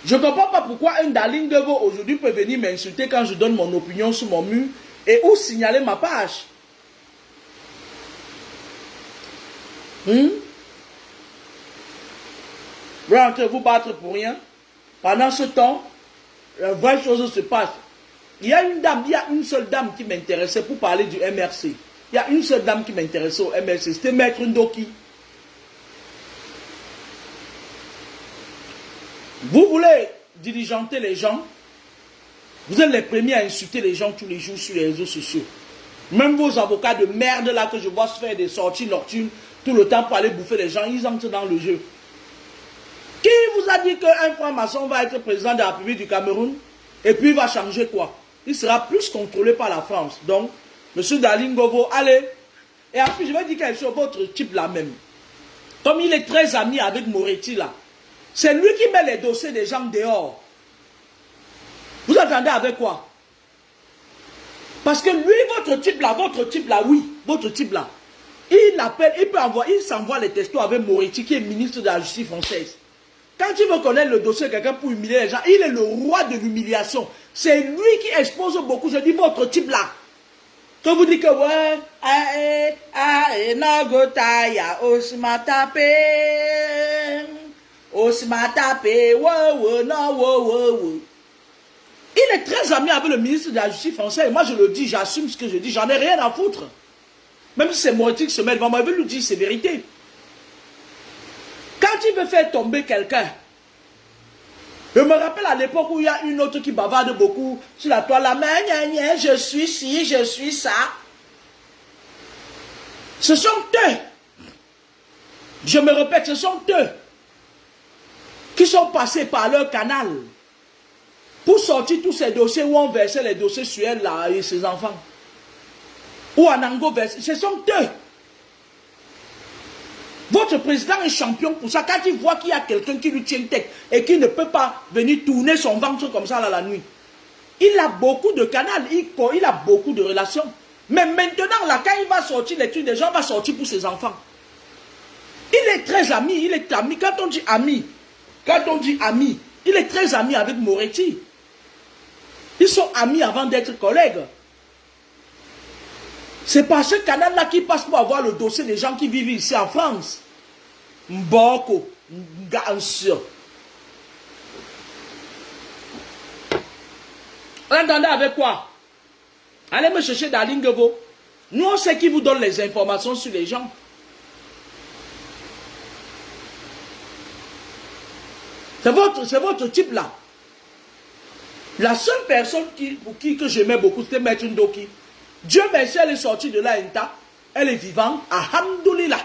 je ne comprends pas pourquoi un Darling Devo aujourd'hui peut venir m'insulter quand je donne mon opinion sur mon mur et ou signaler ma page. Vous rentrez vous battre pour rien. Pendant ce temps, la vraie chose se passe. Il y a une seule dame qui m'intéressait pour parler du MRC. Il y a une seule dame qui m'intéressait au MRC, c'était Maître Ndoki. Vous voulez diligenter les gens, vous êtes les premiers à insulter les gens tous les jours sur les réseaux sociaux. Même vos avocats de merde là que je vois se faire des sorties nocturnes tout le temps pour aller bouffer les gens, ils entrent dans le jeu. Qui vous a dit qu'un franc-maçon va être président de la République du Cameroun et puis il va changer quoi? Il sera plus contrôlé par la France. Donc, M. Darling Govo, allez. Et en plus, je vais dire quelque chose, votre type là même. Comme il est très ami avec Moretti là, c'est lui qui met les dossiers des gens dehors. Vous entendez avec quoi? Parce que lui, votre type là, oui, votre type là, il appelle, il peut envoyer, il s'envoie les textos avec Moretti qui est ministre de la Justice française. Quand il veut connaître le dossier de quelqu'un pour humilier les gens, il est le roi de l'humiliation. C'est lui qui expose beaucoup. Je dis votre type là. Quand vous dites que ouais, il est très ami avec le ministre de la Justice français. Et moi je le dis, j'assume ce que je dis, j'en ai rien à foutre. Même si c'est Moretti qui se met devant moi, il veut lui dire c'est vérité. Quand il veut faire tomber quelqu'un, je me rappelle à l'époque où il y a une autre qui bavarde beaucoup sur la toile, la main, je suis ci, je suis ça. Ce sont eux, je me répète, ce sont eux qui sont passés par leur canal pour sortir tous ces dossiers où on versait les dossiers sur elle là, et ses enfants. Ou en Ango versé, ce sont eux. Votre président est champion pour ça. Quand il voit qu'il y a quelqu'un qui lui tient tête et qui ne peut pas venir tourner son ventre comme ça là, la nuit, il a beaucoup de canaux, il a beaucoup de relations. Mais maintenant, là, quand il va sortir les trucs des gens, il va sortir pour ses enfants. Il est très ami, il est ami. Quand on dit ami, il est très ami avec Moretti. Ils sont amis avant d'être collègues. C'est par ce canal-là qu'il passe pour avoir le dossier des gens qui vivent ici en France. Mboko, Ngansio. Entendez avec quoi? Allez me chercher Darling Devo. Nous, on sait qui vous donne les informations sur les gens. C'est votre type là. La seule personne pour qui que j'aimais beaucoup, c'était Maître Ndoki. Dieu merci, elle est sortie de là intacte. Elle est vivante. Alhamdoulilah.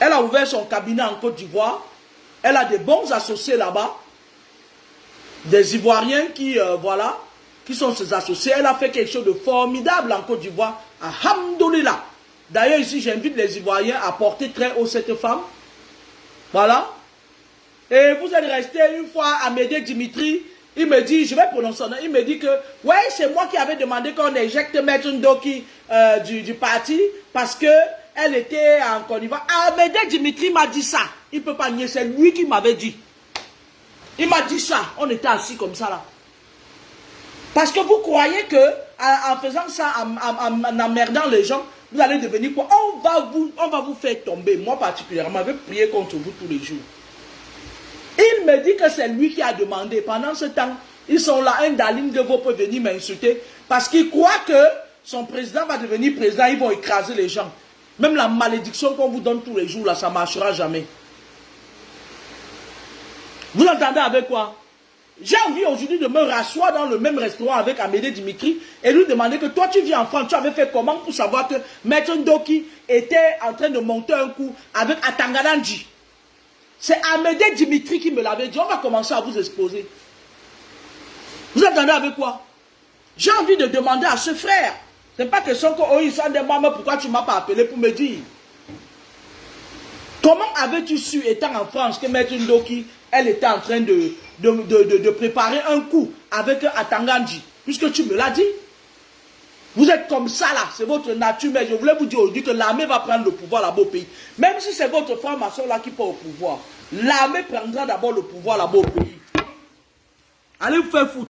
Elle a ouvert son cabinet en Côte d'Ivoire. Elle a des bons associés là-bas. Des Ivoiriens qui, voilà, qui sont ses associés. Elle a fait quelque chose de formidable en Côte d'Ivoire. Alhamdoulilah. D'ailleurs, ici, j'invite les Ivoiriens à porter très haut cette femme. Voilà. Et vous êtes resté une fois à m'aider Dimitri. Il me dit, je vais prononcer son nom, il me dit que, ouais, c'est moi qui avais demandé qu'on éjecte Maître Ndoki du parti parce que elle était en Côte d'Ivoire. Amédée Dimitri m'a dit ça. Il ne peut pas nier, c'est lui qui m'avait dit. Il m'a dit ça. On était assis comme ça là. Parce que vous croyez que en faisant ça, en emmerdant les gens, vous allez devenir quoi? On va vous faire tomber. Moi particulièrement, je vais prier contre vous tous les jours. Il me dit que c'est lui qui a demandé. Pendant ce temps, ils sont là, un Daline de vous peut venir m'insulter parce qu'il croit que son président va devenir président, ils vont écraser les gens. Même la malédiction qu'on vous donne tous les jours, là, ça ne marchera jamais. Vous entendez avec quoi? J'ai envie aujourd'hui de me rasseoir dans le même restaurant avec Amédée Dimitri et lui demander que toi tu vis en France, tu avais fait comment pour savoir que Maître Ndoki était en train de monter un coup avec Atangalanji. C'est Amédée Dimitri qui me l'avait dit. On va commencer à vous exposer. Vous entendez avec quoi? J'ai envie de demander à ce frère. Ce n'est pas question qu'ils sont des mamans, pourquoi tu ne m'as pas appelé pour me dire? Comment avais-tu su, étant en France, que Maître Ndoki, elle était en train de préparer un coup avec Atanganji, puisque tu me l'as dit? Vous êtes comme ça là, c'est votre nature, mais je voulais vous dire aujourd'hui que l'armée va prendre le pouvoir là-bas au pays. Même si c'est votre franc-maçon là qui part au pouvoir, l'armée prendra d'abord le pouvoir là-bas au pays. Allez vous faire foutre.